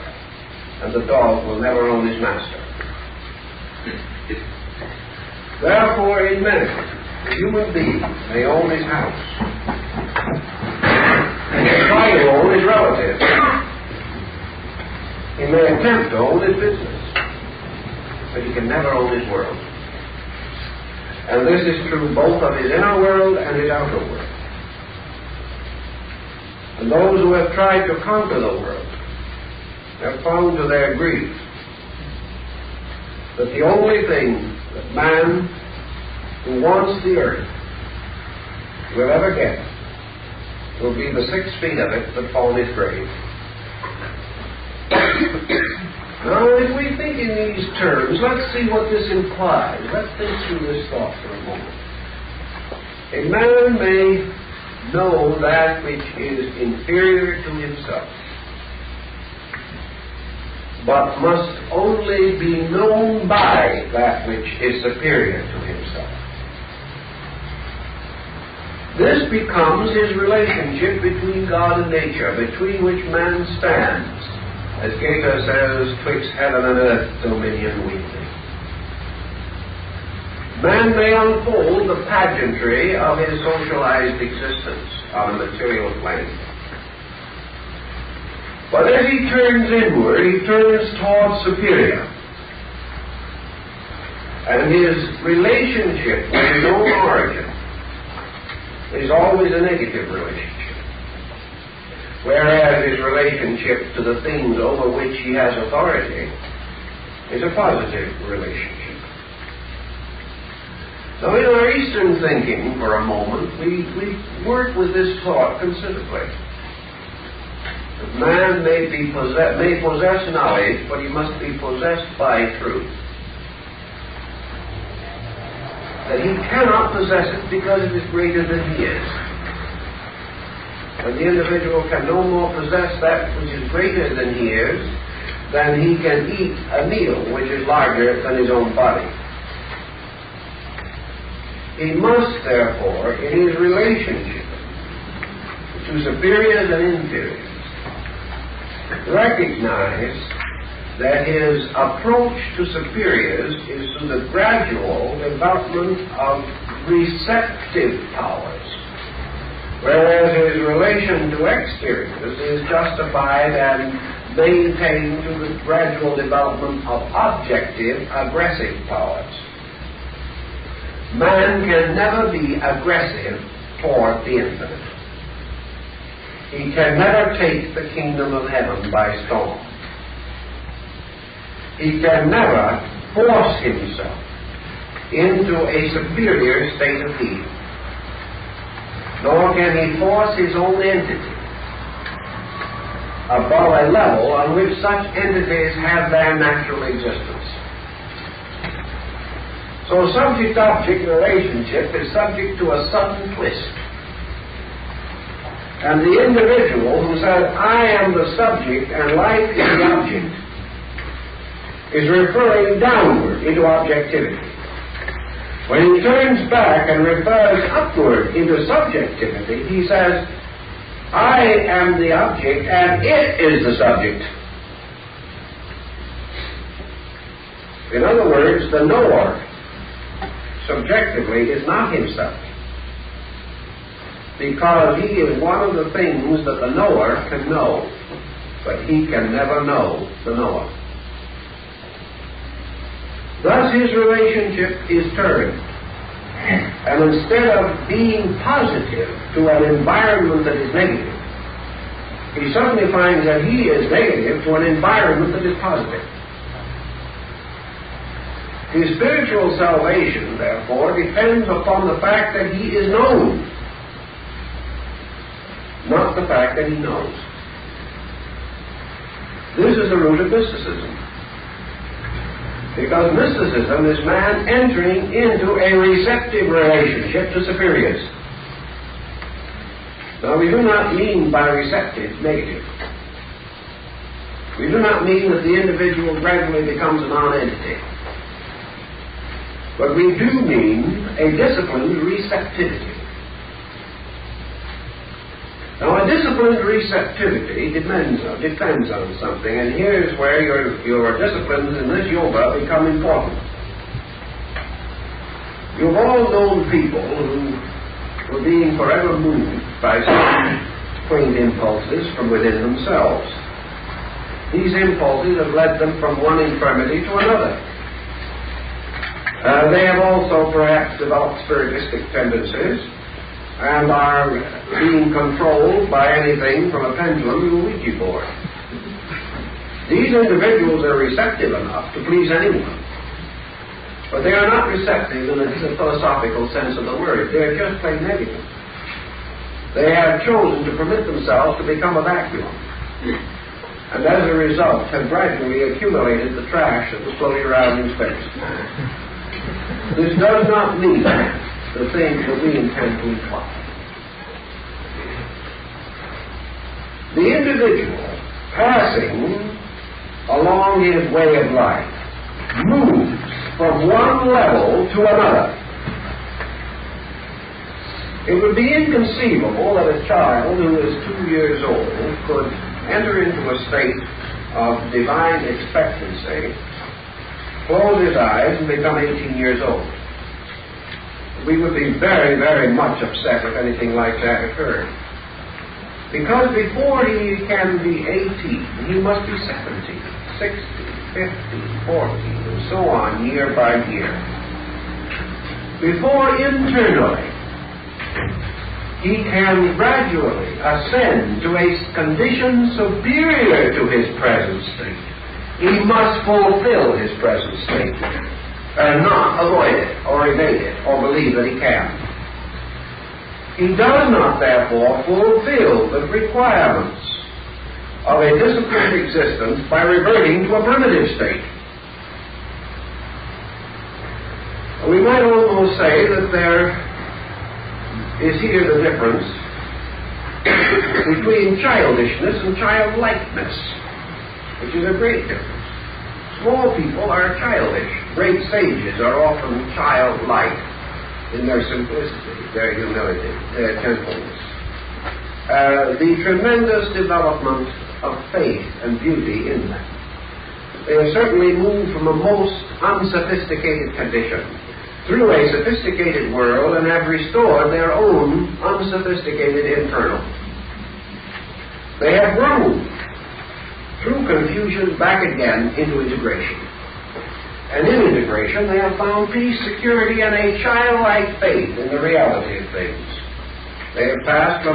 and the dog will never own his master. Therefore, in marriage, the human being may own his house, and may try to own his relatives. He may attempt to own his business, but he can never own his world. And this is true both of his inner world and his outer world. And those who have tried to conquer the world have found to their grief that the only thing that man who wants the earth will ever get will be the 6 feet of it that fall in his grave. Now, if we think in these terms, let's see what this implies. Let's think through this thought for a moment. A man may know that which is inferior to himself, but must only be known by that which is superior to himself. This becomes his relationship between God and nature, between which man stands, as Gaeta says, twixt heaven and earth, dominion weakly. Man may unfold the pageantry of his socialized existence on a material plane. But as he turns inward, he turns towards superior. And his relationship with his own origin is always a negative relationship, whereas his relationship to the things over which he has authority is a positive relationship. Now, in our Eastern thinking, for a moment, we work with this thought considerably. That man may possess knowledge, but he must be possessed by truth. That he cannot possess it because it is greater than he is. When the individual can no more possess that which is greater than he is, then he can eat a meal which is larger than his own body. He must, therefore, in his relationship to superiors and inferiors, recognize that his approach to superiors is through the gradual development of receptive powers, whereas his relation to exteriors is justified and maintained through the gradual development of objective, aggressive powers. Man can never be aggressive toward the infinite. He can never take the kingdom of heaven by storm. He can never force himself into a superior state of being, nor can he force his own entity above a level on which such entities have their natural existence. So subject-object relationship is subject to a sudden twist. And the individual who says, I am the subject and life is the object, is referring downward into objectivity. When he turns back and refers upward into subjectivity, he says, I am the object and it is the subject. In other words, the knower, subjectively, is not himself, because he is one of the things that the knower can know, but he can never know the knower. Thus his relationship is turned, and instead of being positive to an environment that is negative, he suddenly finds that he is negative to an environment that is positive. His spiritual salvation, therefore, depends upon the fact that he is known not the fact that he knows. This is the root of mysticism. Because mysticism is man entering into a receptive relationship to superiors. Now, we do not mean by receptive negative. We do not mean that the individual gradually becomes a non-entity. But we do mean a disciplined receptivity. Now, a disciplined receptivity depends on something, and here's where your disciplines in this yoga become important. You've all known people who were being forever moved by some quaint impulses from within themselves. These impulses have led them from one infirmity to another. They have also perhaps developed spiritistic tendencies and are being controlled by anything from a pendulum to a Ouija board. These individuals are receptive enough to please anyone, but they are not receptive in the philosophical sense of the word. They are just plain negative. They have chosen to permit themselves to become a vacuum, and as a result have gradually accumulated the trash that was floating around in space. This does not mean the things that we intend to imply. The individual passing along his way of life moves from one level to another. It would be inconceivable that a child who is 2 years old could enter into a state of divine expectancy, close his eyes, and become 18 years old. We would be very, very much upset if anything like that occurred. Because before he can be 18, he must be 17, 16, 15, 14, and so on, year by year. Before internally he can gradually ascend to a condition superior to his present state, he must fulfill his present state and not avoid it or evade it or believe that he can. He does not, therefore, fulfill the requirements of a disciplined existence by reverting to a primitive state. We might almost say that there is here the difference between childishness and childlikeness, which is a great difference. Small people are childish. Great sages are often childlike in their simplicity, their humility, their gentleness. The tremendous development of faith and beauty in them. They have certainly moved from a most unsophisticated condition through a sophisticated world and have restored their own unsophisticated internal. They have grown through confusion back again into integration. And in integration they have found peace, security, and a childlike faith in the reality of things. They have passed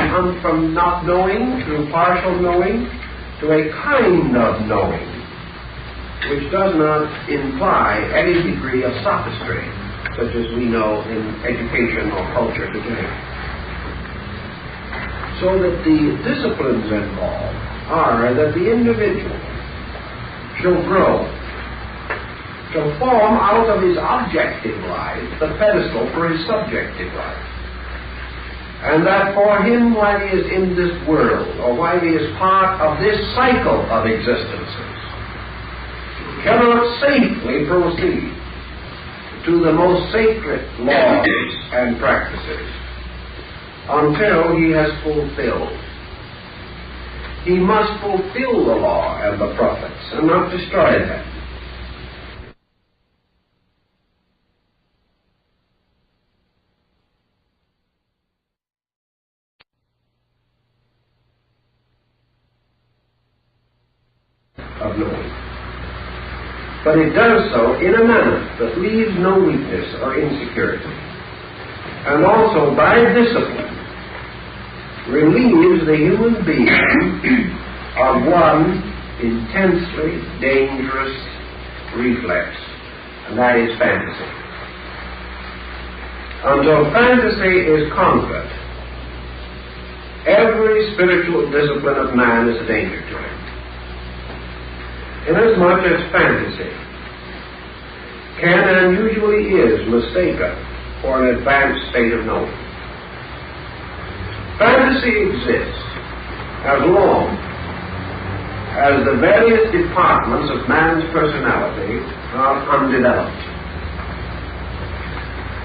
from not knowing through partial knowing to a kind of knowing, which does not imply any degree of sophistry, such as we know in education or culture today. So that the disciplines involved are that the individual shall grow, shall form out of his objective life the pedestal for his subjective life. And that for him, while he is in this world, or while he is part of this cycle of existences, cannot safely proceed to the most sacred laws and practices until he has fulfilled. He must fulfill the law and the prophets and not destroy them. Of knowing. But it does so in a manner that leaves no weakness or insecurity, and also by discipline relieves the human being of one intensely dangerous reflex, and that is fantasy. Until fantasy is conquered, every spiritual discipline of man is a danger to him. Inasmuch as fantasy can and usually is mistaken for an advanced state of knowing. Fantasy exists as long as the various departments of man's personality are undeveloped.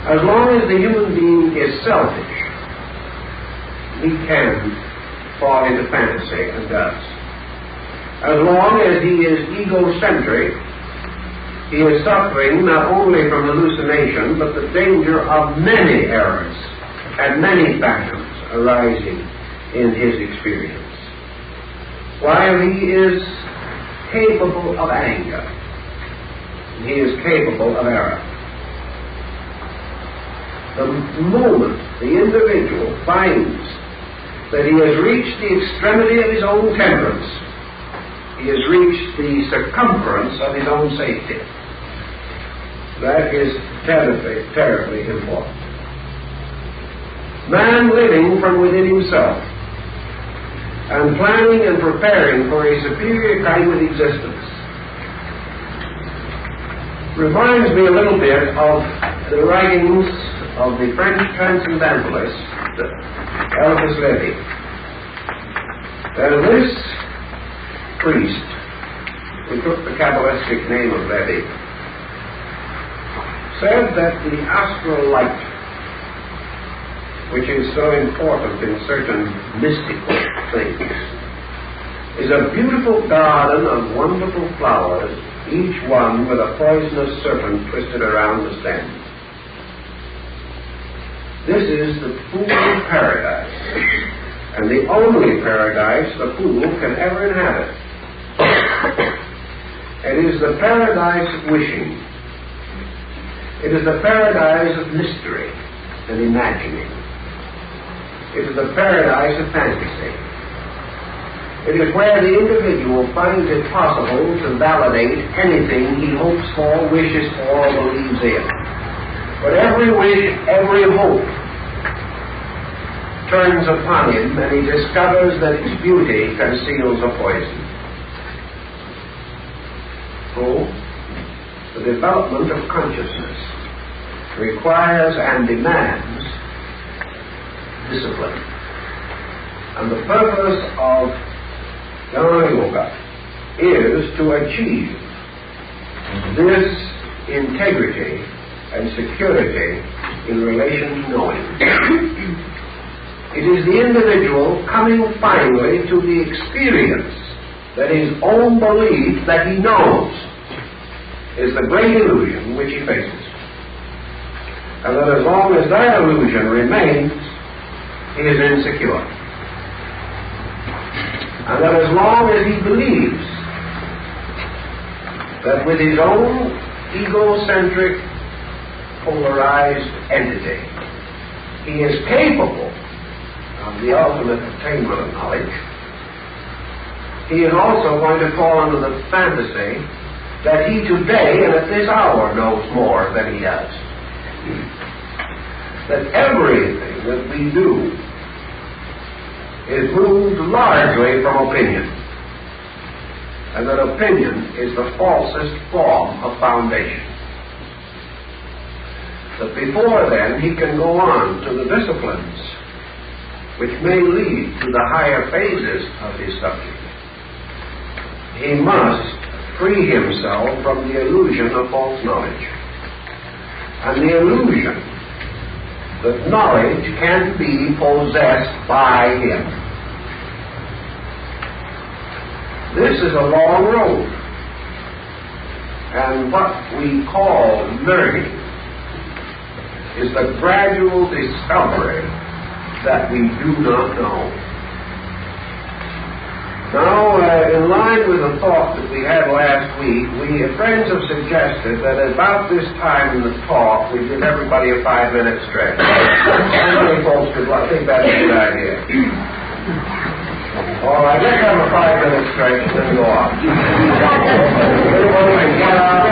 As long as the human being is selfish, he can fall into fantasy and does. As long as he is egocentric, he is suffering not only from hallucination, but the danger of many errors and many phantoms arising in his experience. While he is capable of anger, he is capable of error. The moment the individual finds that he has reached the extremity of his own temperance, he has reached the circumference of his own safety. That is terribly, terribly important. Man living from within himself and planning and preparing for a superior kind of existence reminds me a little bit of the writings of the French transcendentalist Elvis Lévy. This priest, who took the Kabbalistic name of Lévy, said that the astral light, which is so important in certain mystical things, is a beautiful garden of wonderful flowers, each one with a poisonous serpent twisted around the stem. This is the fool's paradise, and the only paradise the fool can ever inhabit. It is the paradise of wishing. It is the paradise of mystery and imagining. It is the paradise of fantasy. It is where the individual finds it possible to validate anything he hopes for, wishes for, or believes in. But every wish, every hope turns upon him, and he discovers that its beauty conceals a poison. So, the development of consciousness requires and demands discipline. And the purpose of Jnana Yoga is to achieve this integrity and security in relation to knowing. It is the individual coming finally to the experience that his own belief that he knows is the great illusion which he faces. And that as long as that illusion remains, he is insecure. And that as long as he believes that with his own egocentric, polarized entity, he is capable of the ultimate attainment of knowledge, he is also going to fall under the fantasy that he today and at this hour knows more than he does. That everything that we do is moved largely from opinion, and that opinion is the falsest form of foundation. But before then, he can go on to the disciplines which may lead to the higher phases of his subject. He must free himself from the illusion of false knowledge, and the illusion that knowledge can be possessed by him. This is a long road, and what we call learning is the gradual discovery that we do not know. Now, in line with the thought that we had last week, friends have suggested that about this time in the talk, we give everybody a 5-minute stretch. How many folks could think that's a good idea? All right, let's have a 5-minute stretch and then go on. Everybody can get out.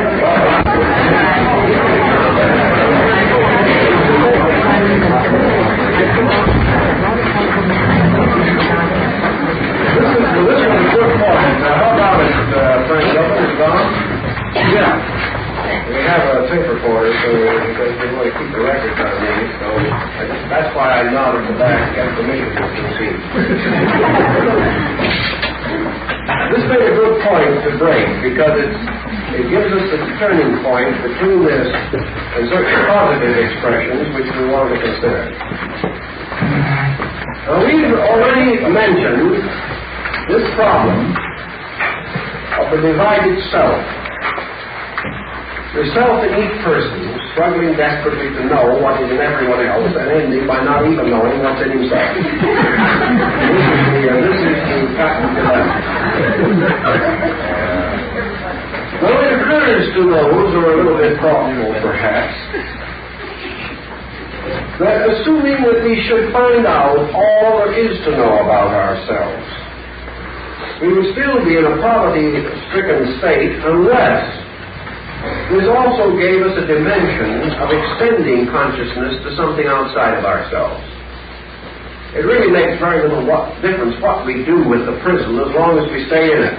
because we want to keep the records on these, so that's why I nodded to that to get permission to proceed. This made a good point to break because it gives us the turning point between this and certain positive expressions which we want to consider. Now, we've already mentioned this problem of the divided self. The self in each person struggling desperately to know what is in everyone else and ending by not even knowing what's in himself. This is the patent dilemma. Well, it occurs to those who are a little bit thoughtful, perhaps, that assuming that we should find out all there is to know about ourselves, we would still be in a poverty-stricken state unless this also gave us a dimension of extending consciousness to something outside of ourselves. It really makes very little difference what we do with the prison as long as we stay in it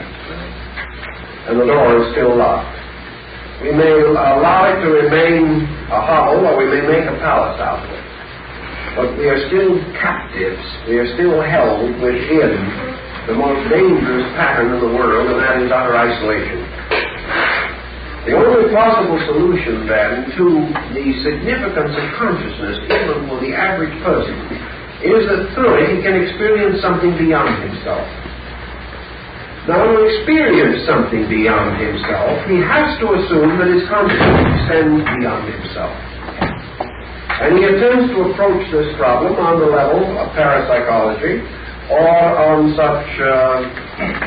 and the door is still locked. We may allow it to remain a hovel, or we may make a palace out of it. But we are still captives. We are still held within the most dangerous pattern in the world, and that is utter isolation. The only possible solution, then, to the significance of consciousness, even for the average person, is that through it he can experience something beyond himself. Now, to experience something beyond himself, he has to assume that his consciousness extends beyond himself. And he attempts to approach this problem on the level of parapsychology or on such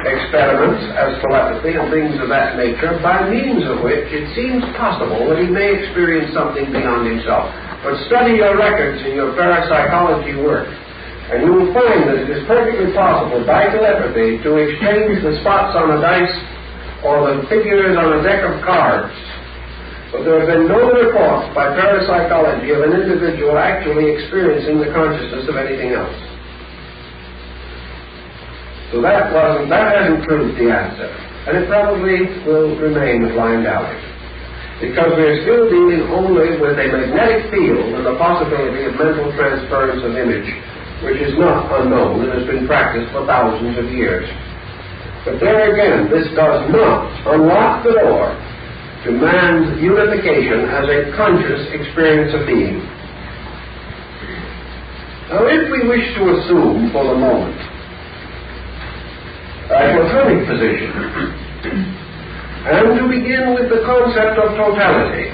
experiments as telepathy and things of that nature, by means of which it seems possible that he may experience something beyond himself. But study your records in your parapsychology work, and you will find that it is perfectly possible by telepathy to exchange the spots on a dice or the figures on a deck of cards. But there have been no reports by parapsychology of an individual actually experiencing the consciousness of anything else. So that hasn't proved the answer. And it probably will remain a blind alley. Because we're still dealing only with a magnetic field and the possibility of mental transference of image, which is not unknown and has been practiced for thousands of years. But there again, this does not unlock the door to man's unification as a conscious experience of being. Now, if we wish to assume for the moment a Platonic position, and to begin with the concept of totality,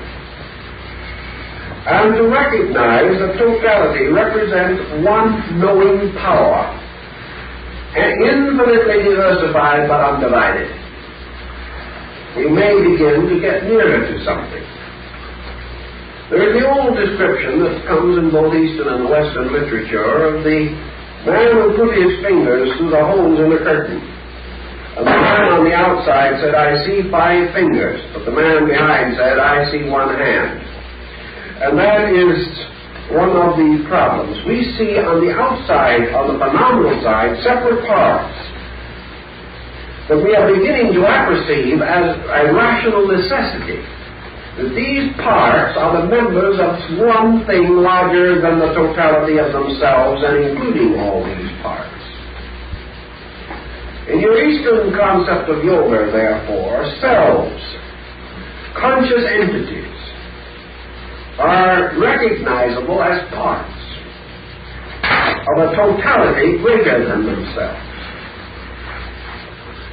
and to recognize that totality represents one knowing power, and infinitely diversified but undivided, we may begin to get nearer to something. There is the old description that comes in both Eastern and Western literature of the man who put his fingers through the holes in the curtain. And the man on the outside said, "I see 5 fingers," but the man behind said, "I see 1 hand." And that is one of the problems. We see on the outside, on the phenomenal side, separate parts that we are beginning to apperceive as a rational necessity. That these parts are the members of one thing larger than the totality of themselves and including all these parts. In your Eastern concept of yoga, therefore, selves, conscious entities, are recognizable as parts of a totality greater than themselves.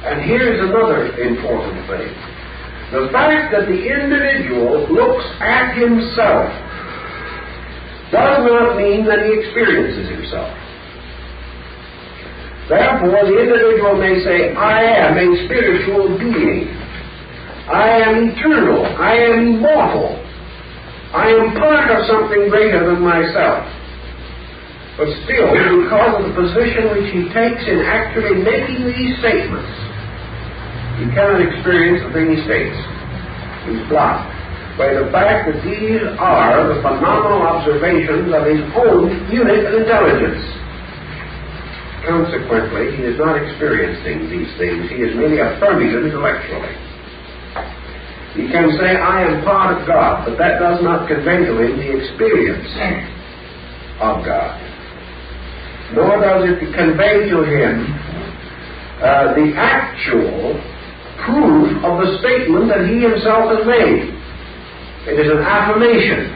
And here's another important thing. The fact that the individual looks at himself does not mean that he experiences himself. Therefore, the individual may say, "I am a spiritual being. I am eternal. I am immortal. I am part of something greater than myself." But still, because of the position which he takes in actually making these statements, he cannot experience the thing he states. He's blocked by the fact that these are the phenomenal observations of his own unit of intelligence. Consequently, he is not experiencing these things. He is merely affirming them intellectually. He can say, I am part of God, but that does not convey to him the experience of God. Nor does it convey to him the actual proof of the statement that he himself has made. It is an affirmation,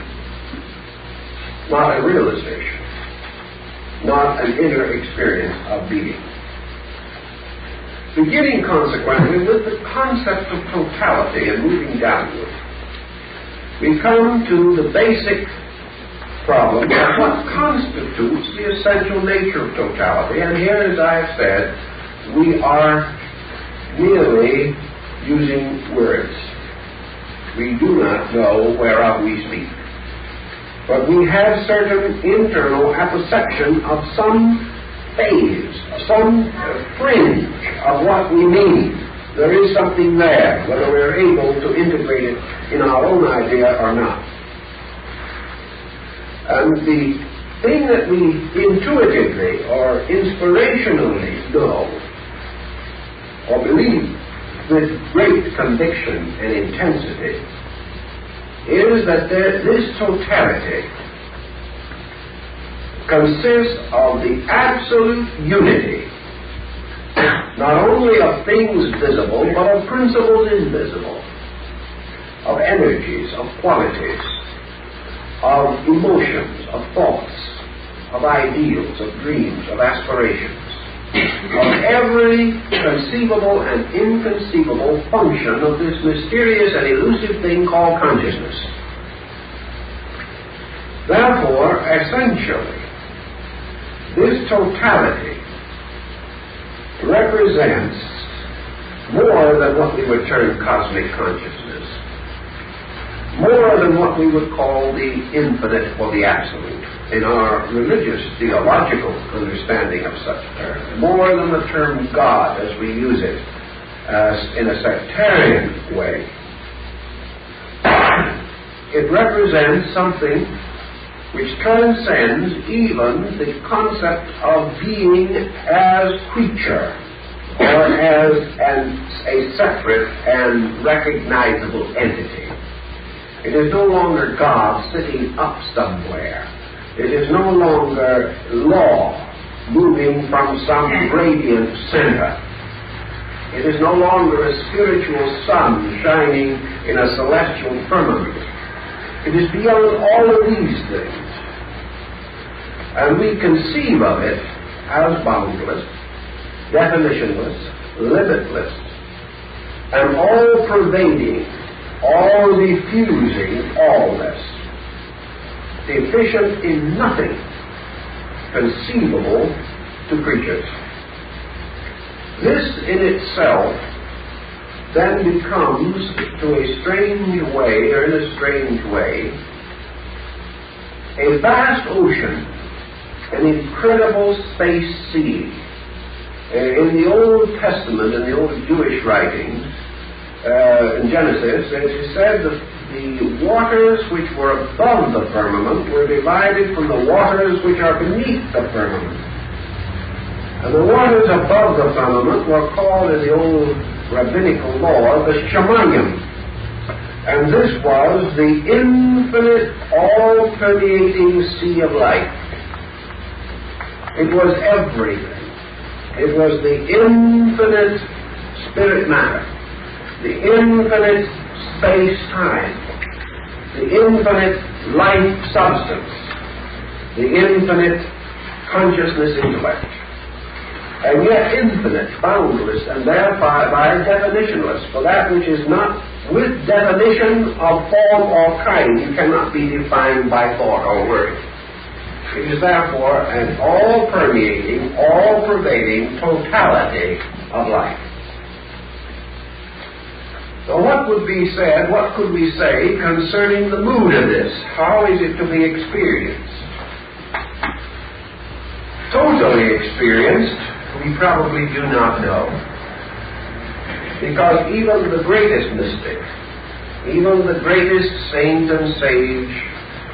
not a realization, not an inner experience of being. Beginning consequently with the concept of totality and moving downward, we come to the basic problem of what constitutes the essential nature of totality. And here, as I have said, we are merely using words. We do not know whereof we speak. But we have certain internal apperception of some phase, some fringe of what we mean. There is something there, whether we're able to integrate it in our own idea or not. And the thing that we intuitively or inspirationally know or believe with great conviction and intensity is that this totality consists of the absolute unity, not only of things visible, but of principles invisible, of energies, of qualities, of emotions, of thoughts, of ideals, of dreams, of aspirations, of every conceivable and inconceivable function of this mysterious and elusive thing called consciousness. Therefore, essentially, this totality represents more than what we would term cosmic consciousness, more than what we would call the infinite or the absolute in our religious theological understanding of such terms, more than the term God as we use it in a sectarian way. It represents something which transcends even the concept of being as creature or as a separate and recognizable entity. It is no longer God sitting up somewhere. It is no longer law moving from some radiant center. It is no longer a spiritual sun shining in a celestial firmament. It is beyond all of these things. And we conceive of it as boundless, definitionless, limitless, and all-pervading, all-diffusing allness, deficient in nothing conceivable to creatures. This in itself then becomes, to a strange way, or in a strange way, a vast ocean, an incredible space sea. In the Old Testament, in the old Jewish writings, in Genesis, it is said that the waters which were above the firmament were divided from the waters which are beneath the firmament. And the waters above the firmament were called in the old rabbinical law the Shemayim. And this was the infinite, all-permeating sea of life. It was everything. It was the infinite spirit matter, the infinite space-time, the infinite life substance, the infinite consciousness intellect, and yet infinite, boundless, and thereby by definitionless. For that which is not with definition of form or kind cannot be defined by thought or word. It is therefore an all-permeating, all-pervading totality of life. So what would be said, what could we say concerning the mood of this? How is it to be experienced? Totally experienced, we probably do not know. Because even the greatest mystic, even the greatest saint and sage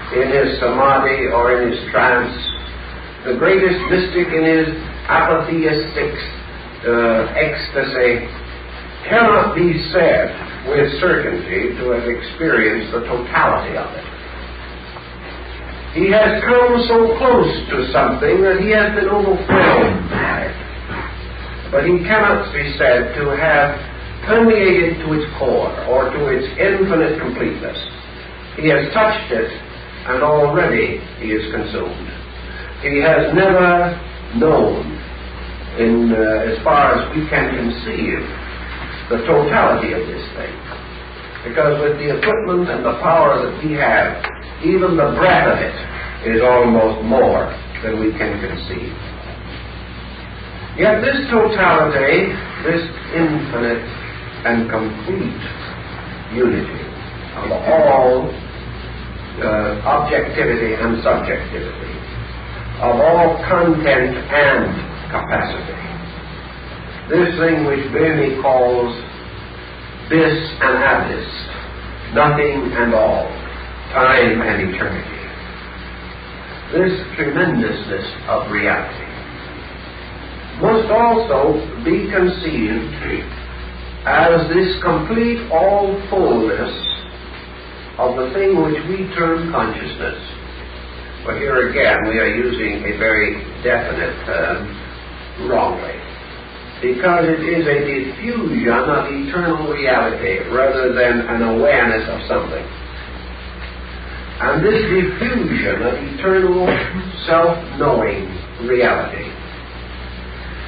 in his samadhi or in his trance, the greatest mystic in his apatheistic ecstasy, cannot be said with certainty to have experienced the totality of it. He has come so close to something that he has been overwhelmed by it. But he cannot be said to have permeated to its core or to its infinite completeness. He has touched it, and already he is consumed. He has never known, as far as we can conceive, the totality of this thing. Because with the equipment and the power that we have, even the breath of it is almost more than we can conceive. Yet this totality, this infinite and complete unity of all objectivity and subjectivity, of all content and capacity, this thing which Böhme calls bis and abyss, nothing and all, time and eternity, this tremendousness of reality must also be conceived as this complete all-fullness of the thing which we term consciousness. But here again we are using a very definite term wrongly, because it is a diffusion of eternal reality rather than an awareness of something. And this diffusion of eternal self-knowing reality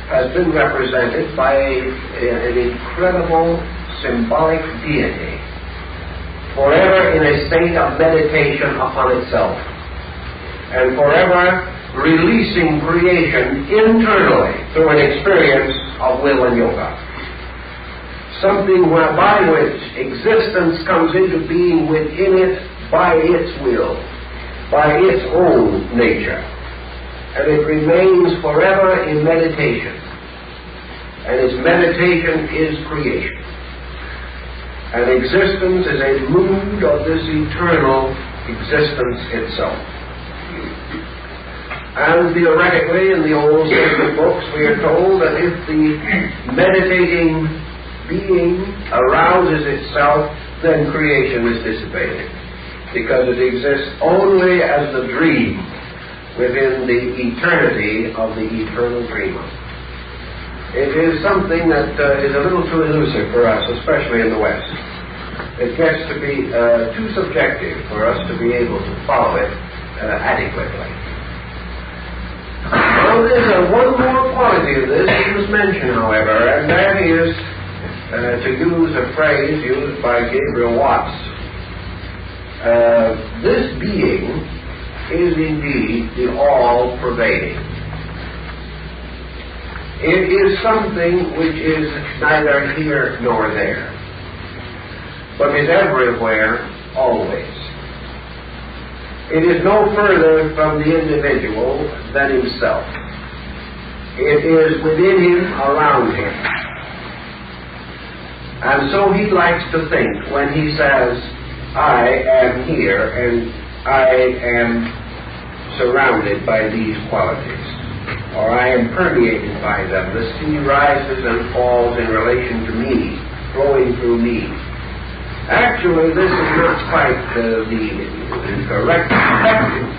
has been represented by an incredible symbolic deity, forever in a state of meditation upon itself, and forever releasing creation internally through an experience of will and yoga. Something by which existence comes into being within it by its will, by its own nature. And it remains forever in meditation. And its meditation is creation. And existence is a mood of this eternal existence itself. And theoretically, in the old sacred books, we are told that if the meditating being arouses itself, then creation is dissipated, because it exists only as the dream within the eternity of the eternal dreamer. It is something that is a little too elusive for us, especially in the West. It gets to be too subjective for us to be able to follow it adequately. Now, there's one more quality of this we must mention, however, and that is, to use a phrase used by Gabriel Watts, this being is indeed the all-pervading. It is something which is neither here nor there, but is everywhere, always. It is no further from the individual than himself. It is within him, around him. And so he likes to think when he says, I am here and I am surrounded by these qualities, or I am permeated by them. The sea rises and falls in relation to me, flowing through me. Actually, this is not quite the correct perspective.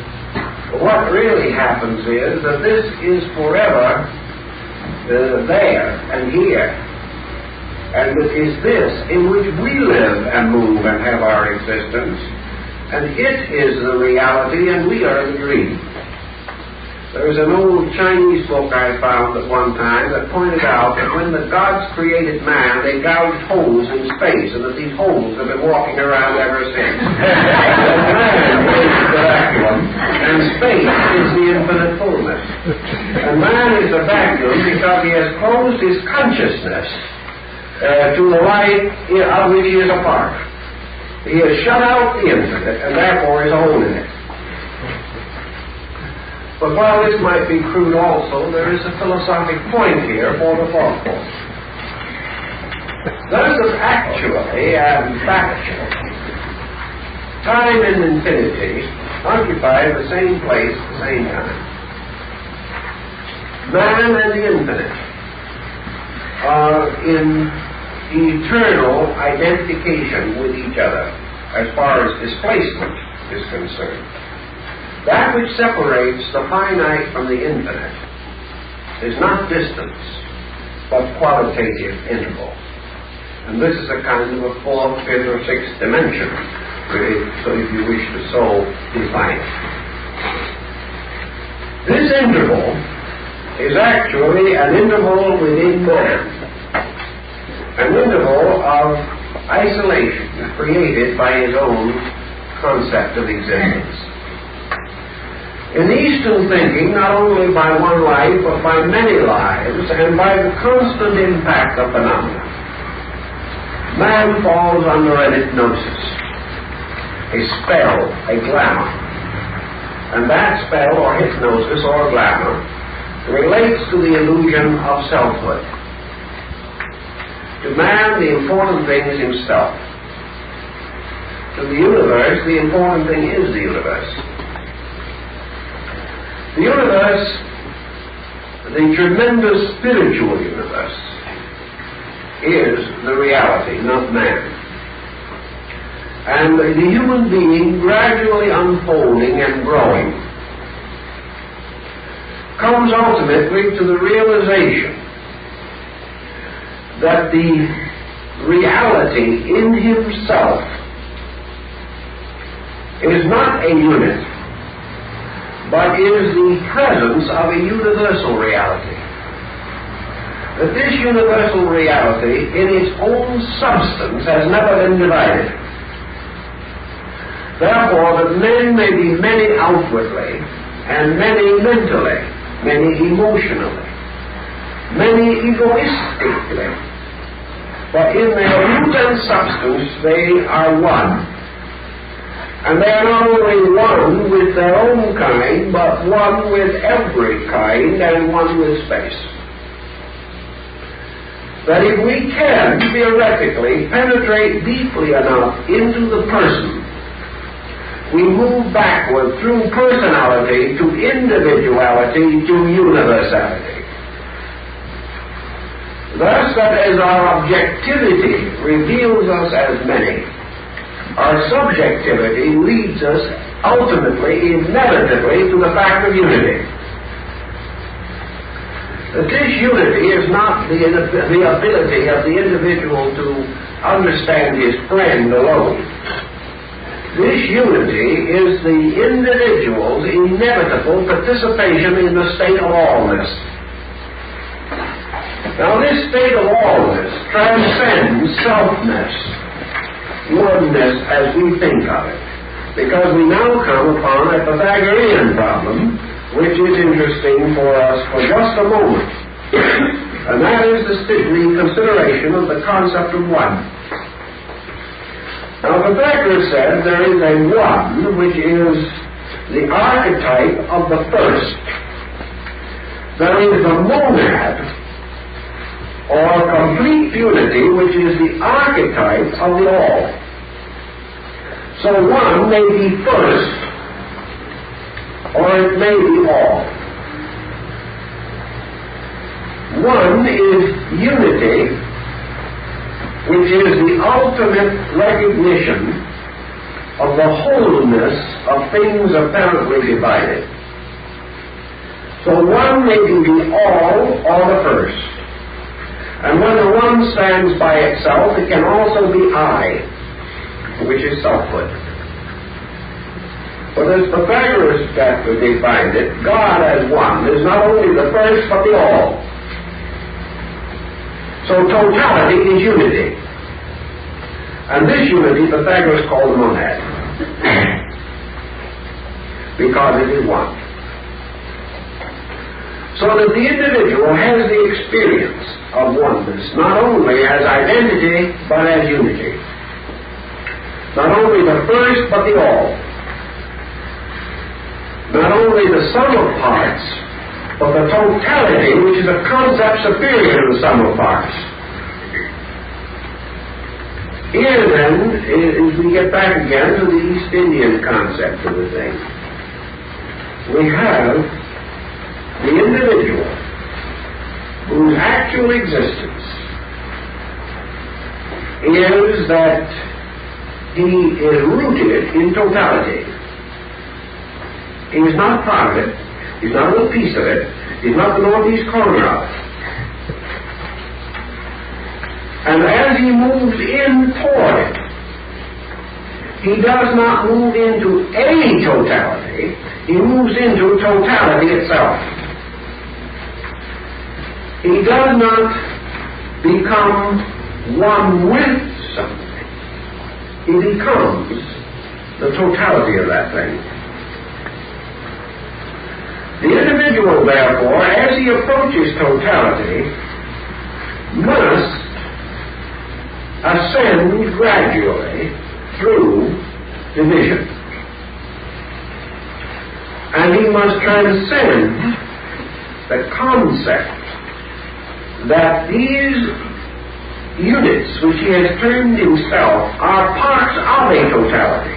What really happens is that this is forever there and here. And it is this in which we live and move and have our existence. And it is the reality and we are the dream. There was an old Chinese book I found at one time that pointed out that when the gods created man, they gouged holes in space, and that these holes have been walking around ever since. Man is the vacuum, and space is the infinite fullness. And man is the vacuum because he has closed his consciousness to the light of which he is a part. He has shut out the infinite, and therefore is alone in it. But while this might be crude also, there is a philosophic point here for the thoughtful. Thus, actually and factually, time and infinity occupy the same place at the same time. Man and the infinite are in eternal identification with each other as far as displacement is concerned. That which separates the finite from the infinite is not distance, but qualitative interval. And this is a kind of a fourth, fifth, or sixth dimension, really, so if you wish to so define it. This interval is actually an interval within man, an interval of isolation created by his own concept of existence. In Eastern thinking, not only by one life, but by many lives, and by the constant impact of phenomena, man falls under an hypnosis, a spell, a glamour. And that spell, or hypnosis, or glamour, relates to the illusion of selfhood. To man, the important thing is himself. To the universe, the important thing is the universe. The universe, the tremendous spiritual universe, is the reality, not man. And the human being, gradually unfolding and growing, comes ultimately to the realization that the reality in himself is not a unit, but is the presence of a universal reality. That this universal reality, in its own substance, has never been divided. Therefore, that men may be many outwardly, and many mentally, many emotionally, many egoistically, but in their root and substance they are one. And they are not only one with their own kind, but one with every kind, and one with space. That if we can, theoretically, penetrate deeply enough into the person, we move backward through personality to individuality to universality. Thus, that as our objectivity reveals us as many, our subjectivity leads us ultimately, inevitably, to the fact of unity. That this unity is not the ability of the individual to understand his friend alone. This unity is the individual's inevitable participation in the state of allness. Now, this state of allness transcends selfness, oneness as we think of it, because we now come upon a Pythagorean problem, which is interesting for us for just a moment, and that is the consideration of the concept of one. Now, Pythagoras said there is a one which is the archetype of the first. There is the monad, or complete unity, which is the archetype of the all. So one may be first, or it may be all. One is unity, which is the ultimate recognition of the wholeness of things apparently divided. So one may be the all or the first. And when the one stands by itself, it can also be I, which is selfhood. But as Pythagoras defined it, God as one is not only the first but the all. So totality is unity. And this unity Pythagoras called the monad, because it is one. So that the individual has the experience of oneness, not only as identity, but as unity. Not only the first, but the all. Not only the sum of parts, but the totality, which is a concept superior to the sum of parts. Here then, as we get back again to the East Indian concept of the thing, we have the individual whose actual existence is that he is rooted in totality. He is not part of it. He's not a little piece of it. He's not the northeast corner of it. And as he moves in toward it, he does not move into a totality. He moves into totality itself. He does not become one with something. He becomes the totality of that thing. The individual, therefore, as he approaches totality, must ascend gradually through division. And he must transcend the concept that these units which he has termed himself are parts of a totality.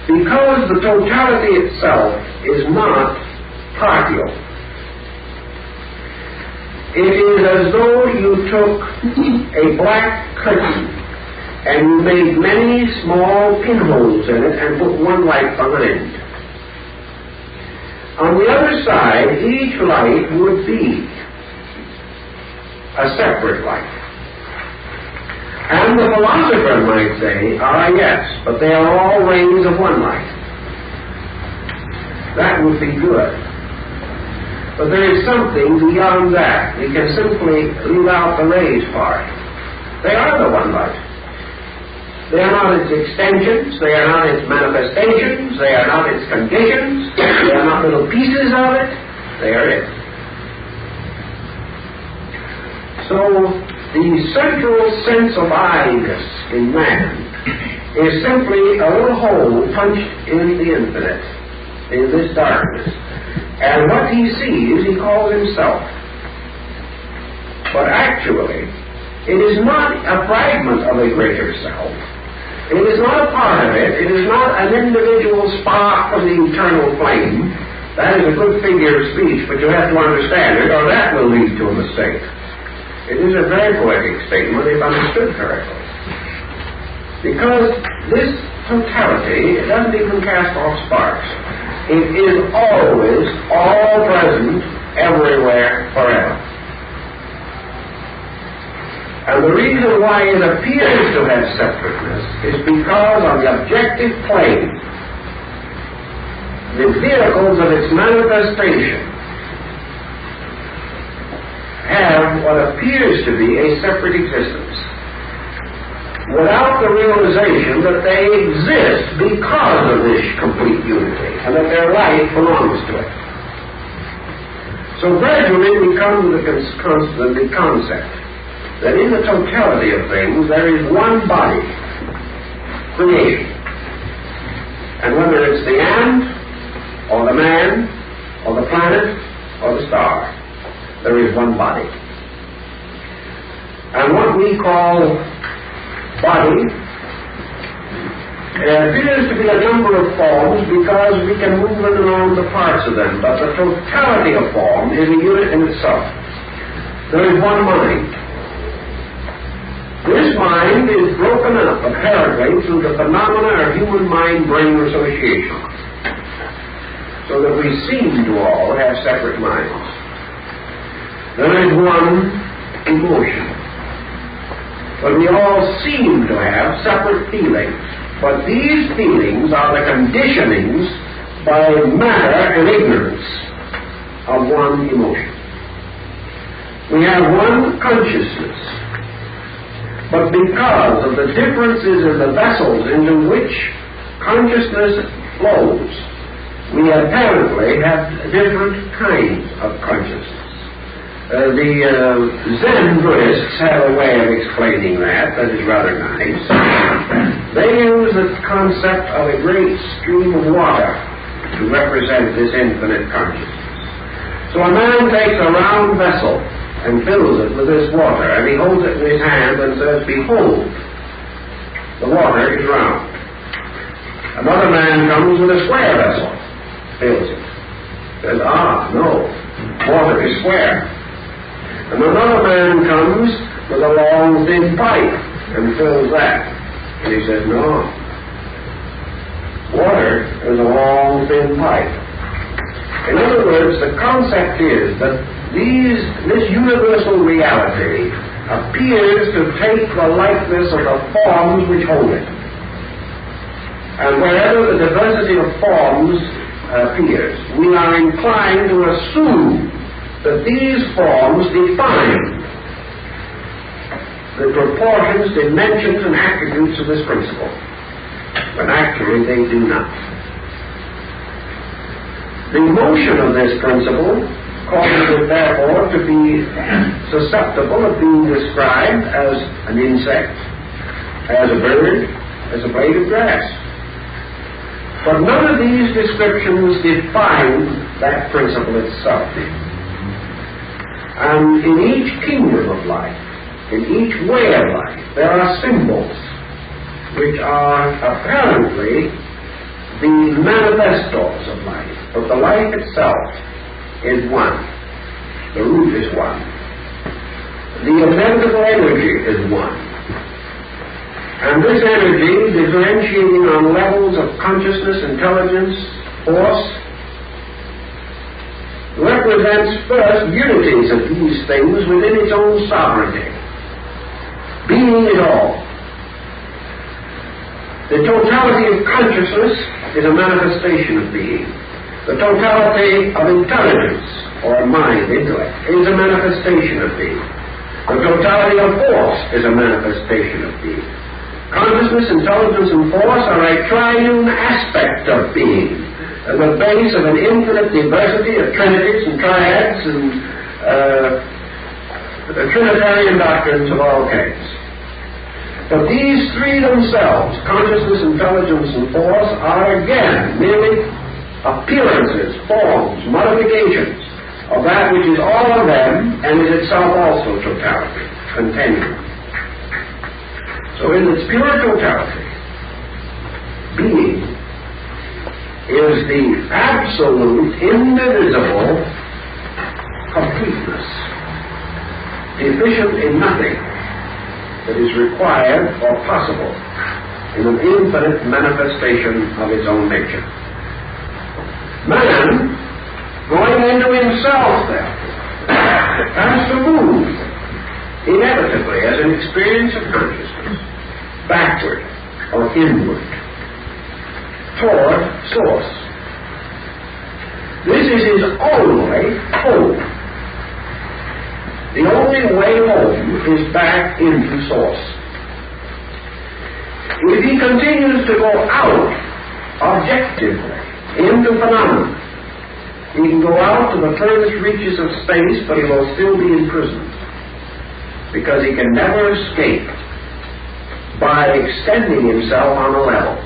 Because the totality itself is not partial. It is as though you took a black curtain and you made many small pinholes in it and put one light behind. On the other side, each light would be a separate light. And the philosopher might say, yes, but they are all rays of one light. That would be good. But there is something beyond that. We can simply leave out the rays part. They are the one light. They are not its extensions, they are not its manifestations, they are not its conditions, they are not little pieces of it, they are it. So, the central sense of I-ness in man is simply a little hole punched in the infinite, in this darkness. And what he sees, he calls himself. But actually, it is not a fragment of a greater self. It is not a part of it. It is not an individual spark from the eternal flame. That is a good figure of speech, but you have to understand it, or that will lead to a mistake. It is a very poetic statement if understood correctly. Because this totality, it doesn't even cast off sparks. It is always all present, everywhere, forever. And the reason why it appears to have separateness is because on the objective plane, the vehicles of its manifestation have what appears to be a separate existence, without the realization that they exist because of this complete unity, and that their life belongs to it. So gradually we come to the concept that in the totality of things there is one body, creation. And whether it's the ant, or the man, or the planet, or the star, there is one body. And what we call body appears to be a number of forms because we can move in and around the parts of them, but the totality of form is a unit in itself. There is one mind. This mind is broken up apparently through the phenomena of human mind-brain association, so that we seem to all have separate minds. There is one emotion, but we all seem to have separate feelings. But these feelings are the conditionings by matter and ignorance of one emotion. We have one consciousness. But because of the differences in the vessels into which consciousness flows, we apparently have different kinds of consciousness. The Zen Buddhists have a way of explaining that is rather nice. They use the concept of a great stream of water to represent this infinite consciousness. So a man takes a round vessel and fills it with this water, and he holds it in his hand and says, "Behold, the water is round." Another man comes with a square vessel, fills it, says, "No, water is square." And another man comes with a long, thin pipe and fills that. And he says, no. Water is a long, thin pipe. In other words, the concept is that this universal reality appears to take the likeness of the forms which hold it. And wherever the diversity of forms appears, we are inclined to assume that these forms define the proportions, dimensions, and attributes of this principle. But actually they do not. The motion of this principle causes it therefore to be susceptible of being described as an insect, as a bird, as a blade of grass. But none of these descriptions define that principle itself. And in each kingdom of life, in each way of life, there are symbols which are apparently the manifestos of life. But the life itself is one. The root is one. The inevitable energy is one. And this energy, differentiating on levels of consciousness, intelligence, force, represents first unities of these things within its own sovereignty. Being it all. The totality of consciousness is a manifestation of being. The totality of intelligence, or mind, intellect, is a manifestation of being. The totality of force is a manifestation of being. Consciousness, intelligence, and force are a triune aspect of being, the base of an infinite diversity of trinities and triads and Trinitarian doctrines of all kinds. But these three themselves, consciousness, intelligence, and force, are again merely appearances, forms, modifications of that which is all of them and is itself also totality, continuum. So in its pure totality, being is the absolute, indivisible completeness, deficient in nothing that is required or possible in an infinite manifestation of its own nature. Man, going into himself then, has to move inevitably as an experience of consciousness, backward or inward, toward source. This is his only hope. The only way home is back into source. If he continues to go out objectively into phenomena, he can go out to the furthest reaches of space, but he will still be imprisoned, because he can never escape by extending himself on a level.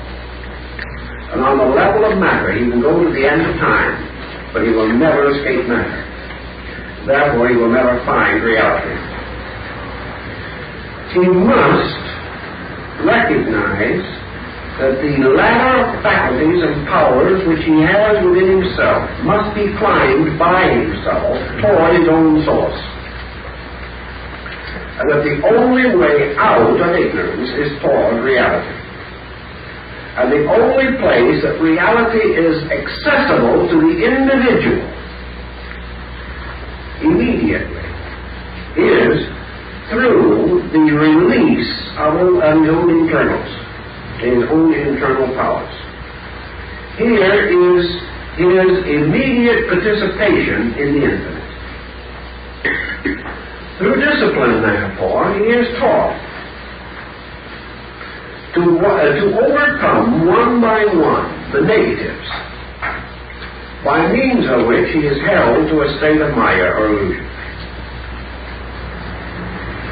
And on the level of matter, he can go to the end of time, but he will never escape matter. Therefore, he will never find reality. He must recognize that the ladder of faculties and powers which he has within himself must be climbed by himself toward his own source. And that the only way out of ignorance is toward reality. And the only place that reality is accessible to the individual immediately is through the release of his own internals, his own internal powers. Here is his immediate participation in the infinite. Through discipline, therefore, he is taught to overcome one by one the negatives, by means of which he is held to a state of maya or illusion.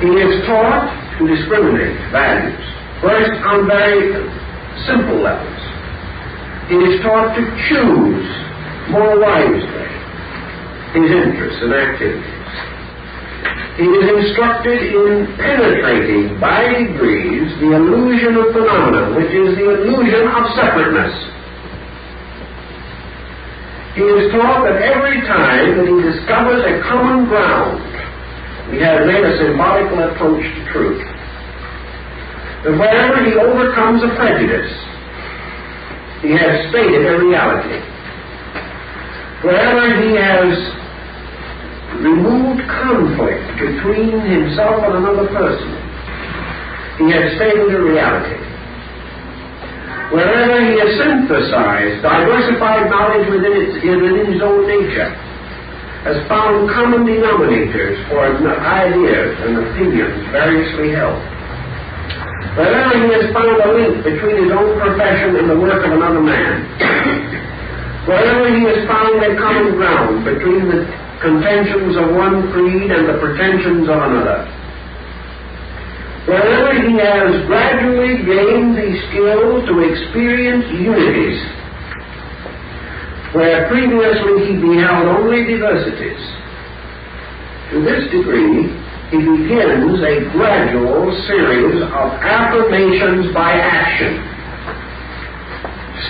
He is taught to discriminate values, first on very simple levels. He is taught to choose more wisely his interests and activities. He is instructed in penetrating by degrees the illusion of phenomena, which is the illusion of separateness. He is taught that every time that he discovers a common ground He has made a symbolical approach to truth. But wherever he overcomes a prejudice, he has stated a reality. Wherever he has removed conflict between himself and another person, he has stated a reality. Wherever he has synthesized diversified knowledge within his own nature, has found common denominators for ideas and opinions variously held. Wherever he has found a link between his own profession and the work of another man, wherever he has found a common ground between the contentions of one creed and the pretensions of another, wherever he has gradually gained the skill to experience unities, where previously he beheld only diversities, to this degree he begins a gradual series of affirmations by action,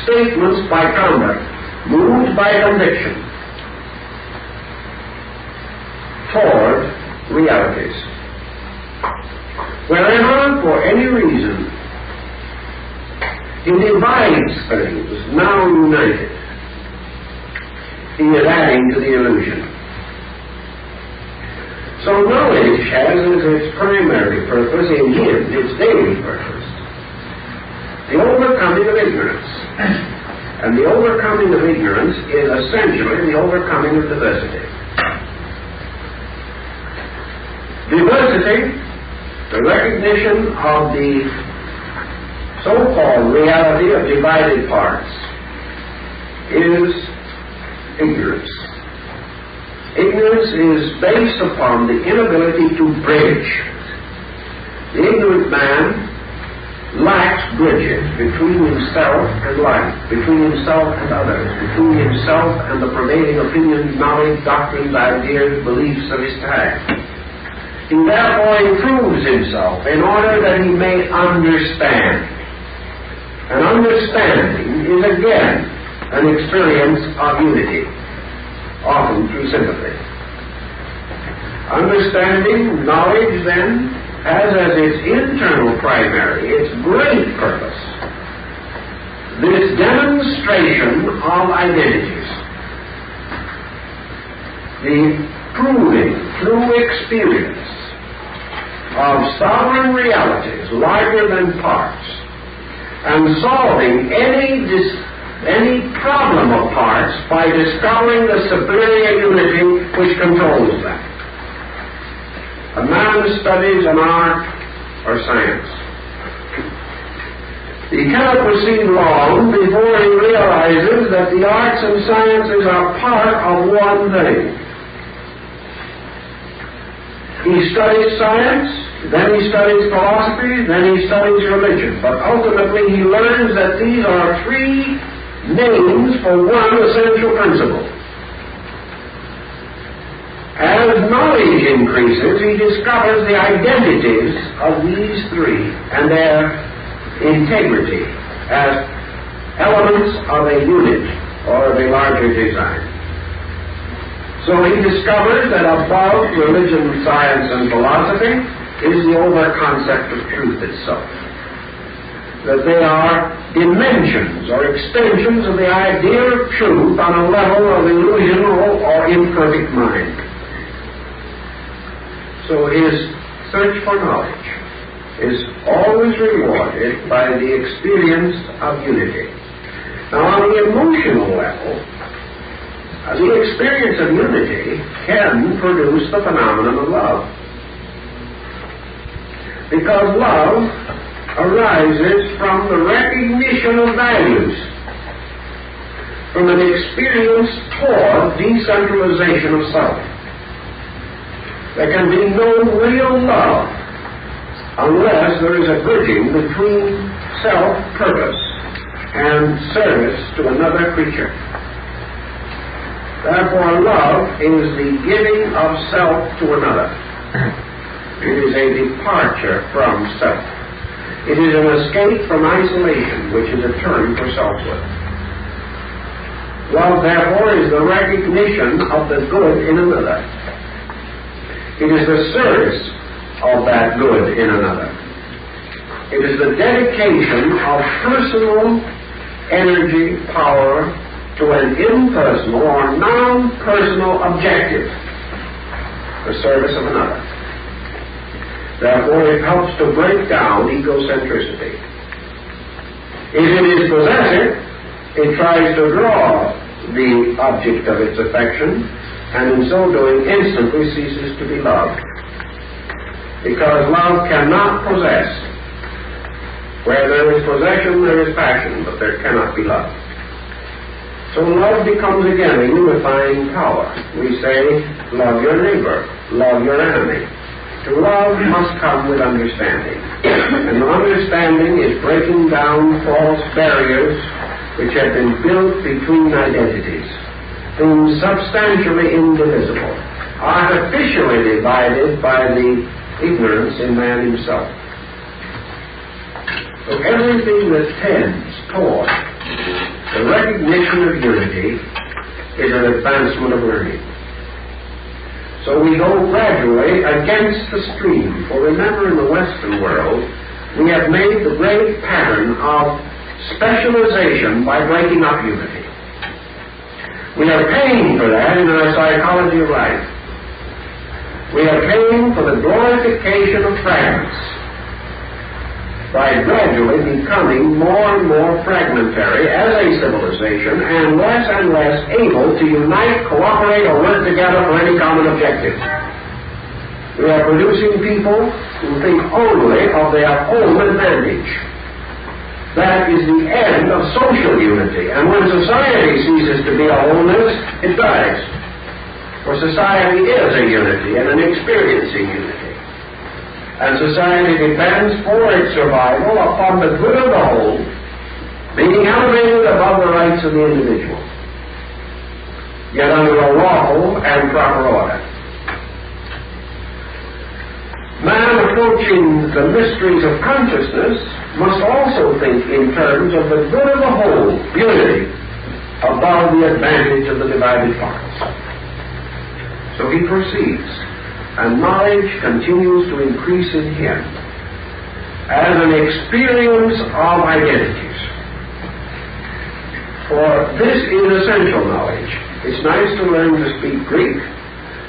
statements by conduct, moved by conviction, toward realities. Wherever, for any reason, he divides things now united, he is adding to the illusion. So knowledge has as its primary purpose in him, its daily purpose, the overcoming of ignorance. And the overcoming of ignorance is essentially the overcoming of diversity. Diversity, the recognition of the so-called reality of divided parts, is ignorance. Ignorance is based upon the inability to bridge. The ignorant man lacks bridges between himself and life, between himself and others, between himself and the prevailing opinions, knowledge, doctrines, ideas, beliefs of his time. He therefore improves himself in order that he may understand. And understanding is again an experience of unity, often through sympathy. Understanding, knowledge, then, has as its internal primary, its great purpose, this demonstration of identities, the proving through experience of sovereign realities larger than parts, and solving any problem of parts by discovering the superior unity which controls them. A man studies an art or science. He cannot proceed long before he realizes that the arts and sciences are part of one thing. He studies science, then he studies philosophy, then he studies religion. But ultimately he learns that these are three names for one essential principle. As knowledge increases, he discovers the identities of these three and their integrity as elements of a unit or of a larger design. So he discovers that above religion, science, and philosophy is the over-concept of truth itself. That they are dimensions or extensions of the idea of truth on a level of illusional or imperfect mind. So his search for knowledge is always rewarded by the experience of unity. Now, on the emotional level, the experience of unity can produce the phenomenon of love. Because love arises from the recognition of values, from an experience toward decentralization of self. There can be no real love unless there is a bridging between self-purpose and service to another creature. Therefore, love is the giving of self to another. It is a departure from self. It is an escape from isolation, which is a term for selfhood. Love, therefore, is the recognition of the good in another. It is the service of that good in another. It is the dedication of personal energy, power to an impersonal or non-personal objective, the service of another. Therefore, it helps to break down egocentricity. If it is possessive, it tries to draw the object of its affection, and in so doing instantly ceases to be loved. Because love cannot possess. Where there is possession, there is passion, but there cannot be love. So love becomes again a unifying power. We say, love your neighbor, love your enemy. To love must come with understanding. And understanding is breaking down false barriers which have been built between identities, things substantially indivisible, artificially divided by the ignorance in man himself. So everything that tends toward the recognition of unity is an advancement of learning. So we go gradually against the stream. For remember, in the Western world, we have made the great pattern of specialization by breaking up unity. We are paying for that in our psychology of life. We are paying for the glorification of fragments by gradually becoming more and more fragmentary as a civilization and less able to unite, cooperate, or work together for any common objective. We are producing people who think only of their own advantage. That is the end of social unity. And when society ceases to be a wholeness, it dies. For society is a unity and an experiencing unity. And society depends for its survival upon the good of the whole being elevated above the rights of the individual, yet under a lawful and proper order. Man approaching the mysteries of consciousness must also think in terms of the good of the whole, unity, above the advantage of the divided parts. So he proceeds, and knowledge continues to increase in him as an experience of identities. For this is essential knowledge. It's nice to learn to speak Greek.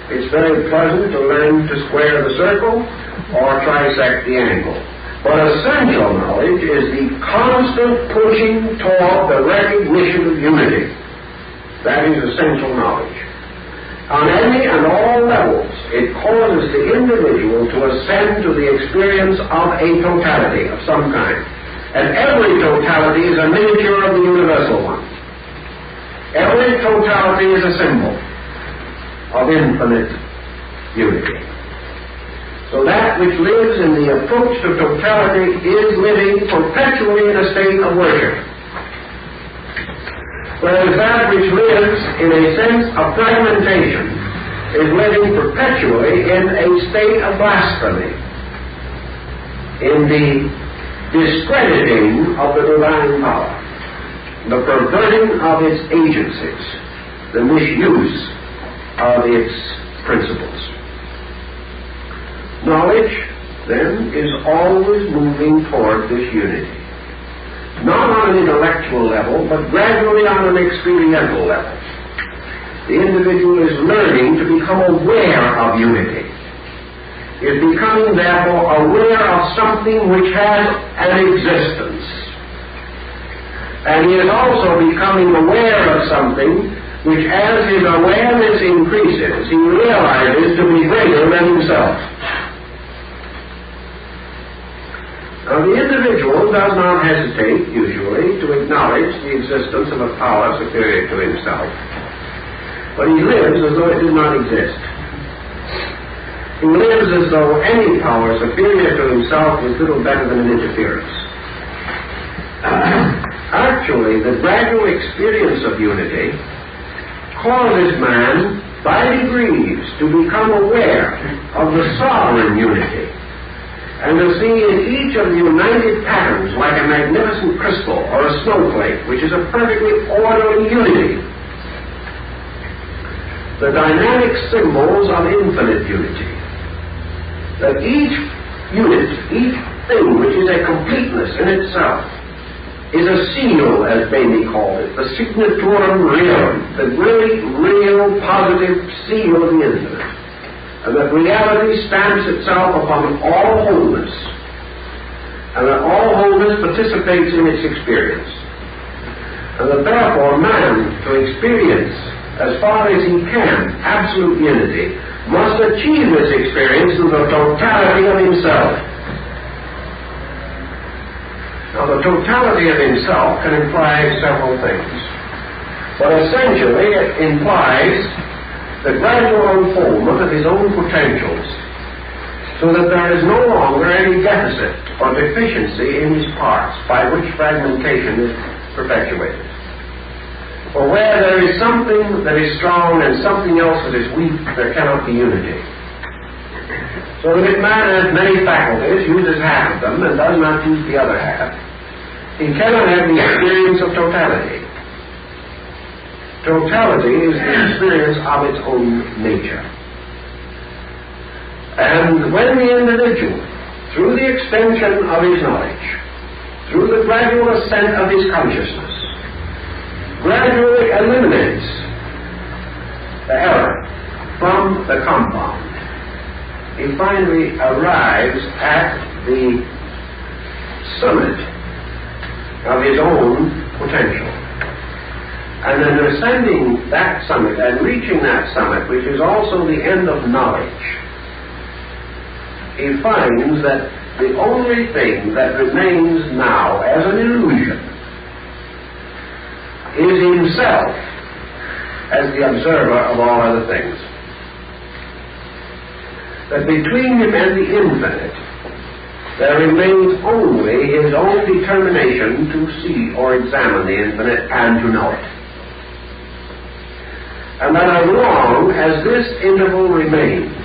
It's very pleasant to learn to square the circle or trisect the angle. But essential knowledge is the constant pushing toward the recognition of unity. That is essential knowledge. On any and all levels, it causes the individual to ascend to the experience of a totality of some kind. And every totality is a miniature of the universal one. Every totality is a symbol of infinite unity. So that which lives in the approach to totality is living perpetually in a state of worship. Whereas that which lives in a sense of fragmentation is living perpetually in a state of blasphemy, in the discrediting of the divine power, the perverting of its agencies, the misuse of its principles. Knowledge, then, is always moving toward this unity. Not on an intellectual level, but gradually on an experiential level. The individual is learning to become aware of unity. Is becoming, therefore, aware of something which has an existence. And he is also becoming aware of something which, as his awareness increases, he realizes to be greater than himself. Now, the individual does not hesitate, usually, to acknowledge the existence of a power superior to himself. But he lives as though it did not exist. He lives as though any power superior to himself was little better than an interference. Actually, the gradual experience of unity causes man, by degrees, to become aware of the sovereign unity, and to see in each of the united patterns like a magnificent crystal or a snowflake, which is a perfectly orderly unity, the dynamic symbols of infinite unity. that each unit, each thing which is a completeness in itself, is a seal, as Bailey called it, the signatorum rerum, the great, real, positive seal of the infinite. And that reality stamps itself upon all wholeness, and that all wholeness participates in its experience. And that therefore man, to experience, as far as he can, absolute unity, must achieve this experience through the totality of himself. Now, the totality of himself can imply several things. But essentially, it implies the gradual unfoldment of his own potentials, so that there is no longer any deficit or deficiency in his parts by which fragmentation is perpetuated. For where there is something that is strong and something else that is weak, there cannot be unity. So that if man has many faculties, uses half of them, and does not use the other half, he cannot have the experience of totality. Totality is the experience of its own nature. And when the individual, through the extension of his knowledge, through the gradual ascent of his consciousness, gradually eliminates the error from the compound, he finally arrives at the summit of his own potential. And in ascending that summit and reaching that summit, which is also the end of knowledge, he finds that the only thing that remains now as an illusion is himself as the observer of all other things. That between him and the infinite, there remains only his own determination to see or examine the infinite and to know it. And that as long as this interval remains,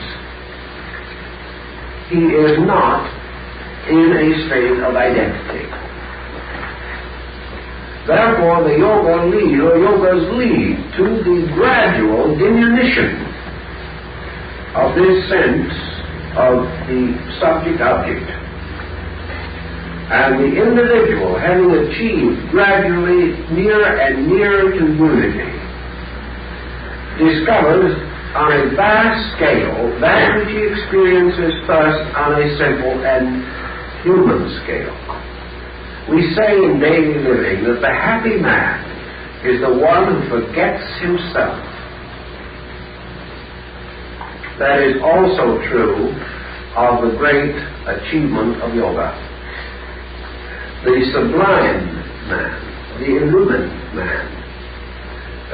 he is not in a state of identity. Therefore, the yogas lead to the gradual diminution of this sense of the subject-object. And the individual, having achieved gradually nearer and nearer to unity, discovers on a vast scale that which he experiences first on a simple and human scale. We say in daily living that the happy man is the one who forgets himself. That is also true of the great achievement of yoga. The sublime man, the illumined man,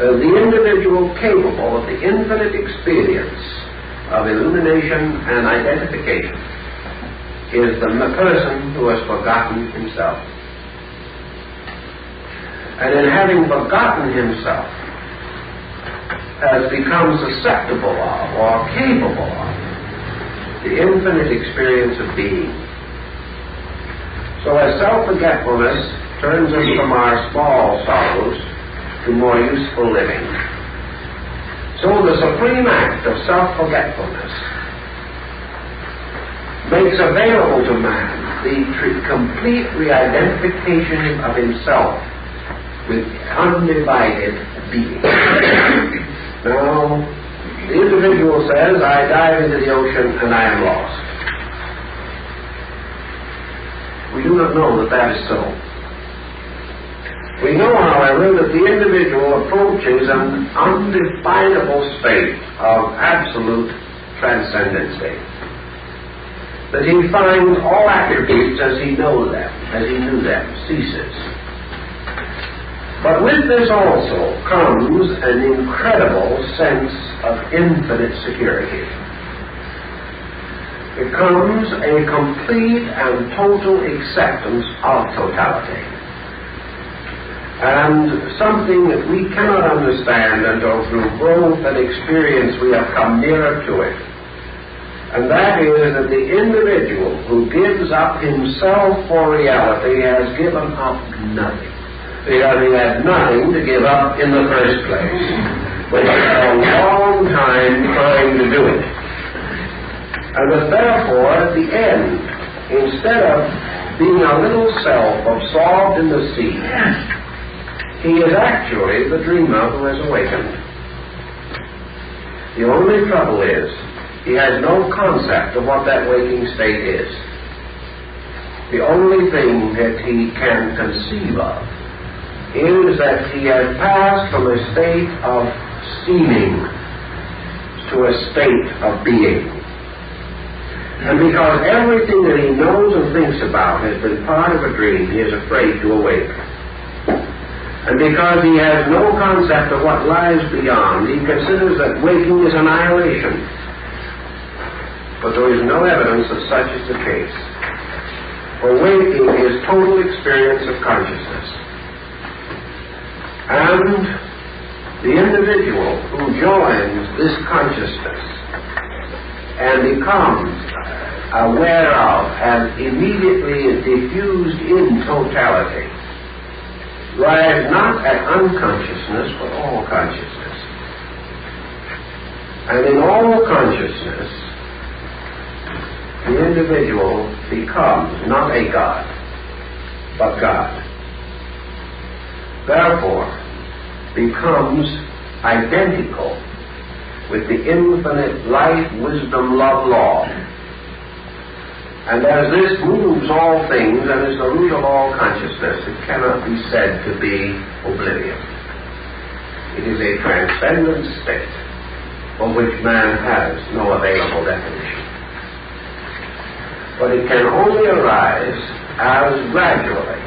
the individual capable of the infinite experience of illumination and identification, is the person who has forgotten himself. And in having forgotten himself, has become susceptible of or capable of the infinite experience of being. So as self-forgetfulness turns us from our small sorrows to more useful living, so the supreme act of self-forgetfulness makes available to man the complete re-identification of himself with undivided being. Now, the individual says, I dive into the ocean and I am lost. We do not know that that is so. We know, however, that the individual approaches an undefinable state of absolute transcendency. That he finds all attributes as he knows them, as he knew them, ceases. But with this also comes an incredible sense of infinite security. It comes a complete and total acceptance of totality. And something that we cannot understand until through growth and experience we have come nearer to it. And that is that the individual who gives up himself for reality has given up nothing. Because he had nothing to give up in the first place. But he had a long time trying to do it. And that therefore, at the end, instead of being a little self absorbed in the sea, he is actually the dreamer who has awakened. The only trouble is, he has no concept of what that waking state is. The only thing that he can conceive of is that he has passed from a state of seeming to a state of being. And because everything that he knows and thinks about has been part of a dream, he is afraid to awake. And because he has no concept of what lies beyond, he considers that waking is annihilation. But there is no evidence that such is the case. For waking is total experience of consciousness. And the individual who joins this consciousness and becomes aware of and immediately diffused in totality lies not at unconsciousness but all consciousness. And in all consciousness the individual becomes not a God but God. Therefore becomes identical with the infinite life, wisdom, love, law. And as this moves all things and is the root of all consciousness, it cannot be said to be oblivion. It is a transcendent state for which man has no available definition. But it can only arise as gradually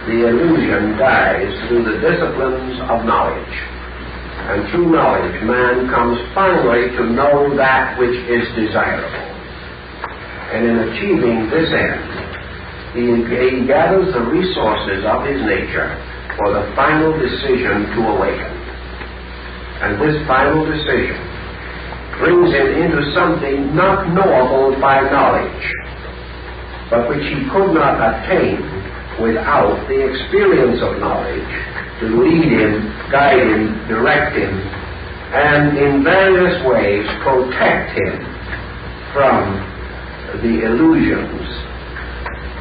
the illusion dies through the disciplines of knowledge. And through knowledge, man comes finally to know that which is desirable. And in achieving this end, he gathers the resources of his nature for the final decision to awaken. And this final decision brings him into something not knowable by knowledge, but which he could not attain without the experience of knowledge to lead him, guide him, direct him, and in various ways protect him from the illusions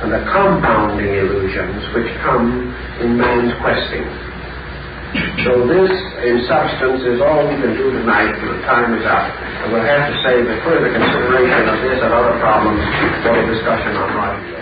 and the compounding illusions which come in man's questing. So this, in substance, is all we can do tonight, for the time is up. And we'll have to save the further consideration of this and other problems for a discussion on life.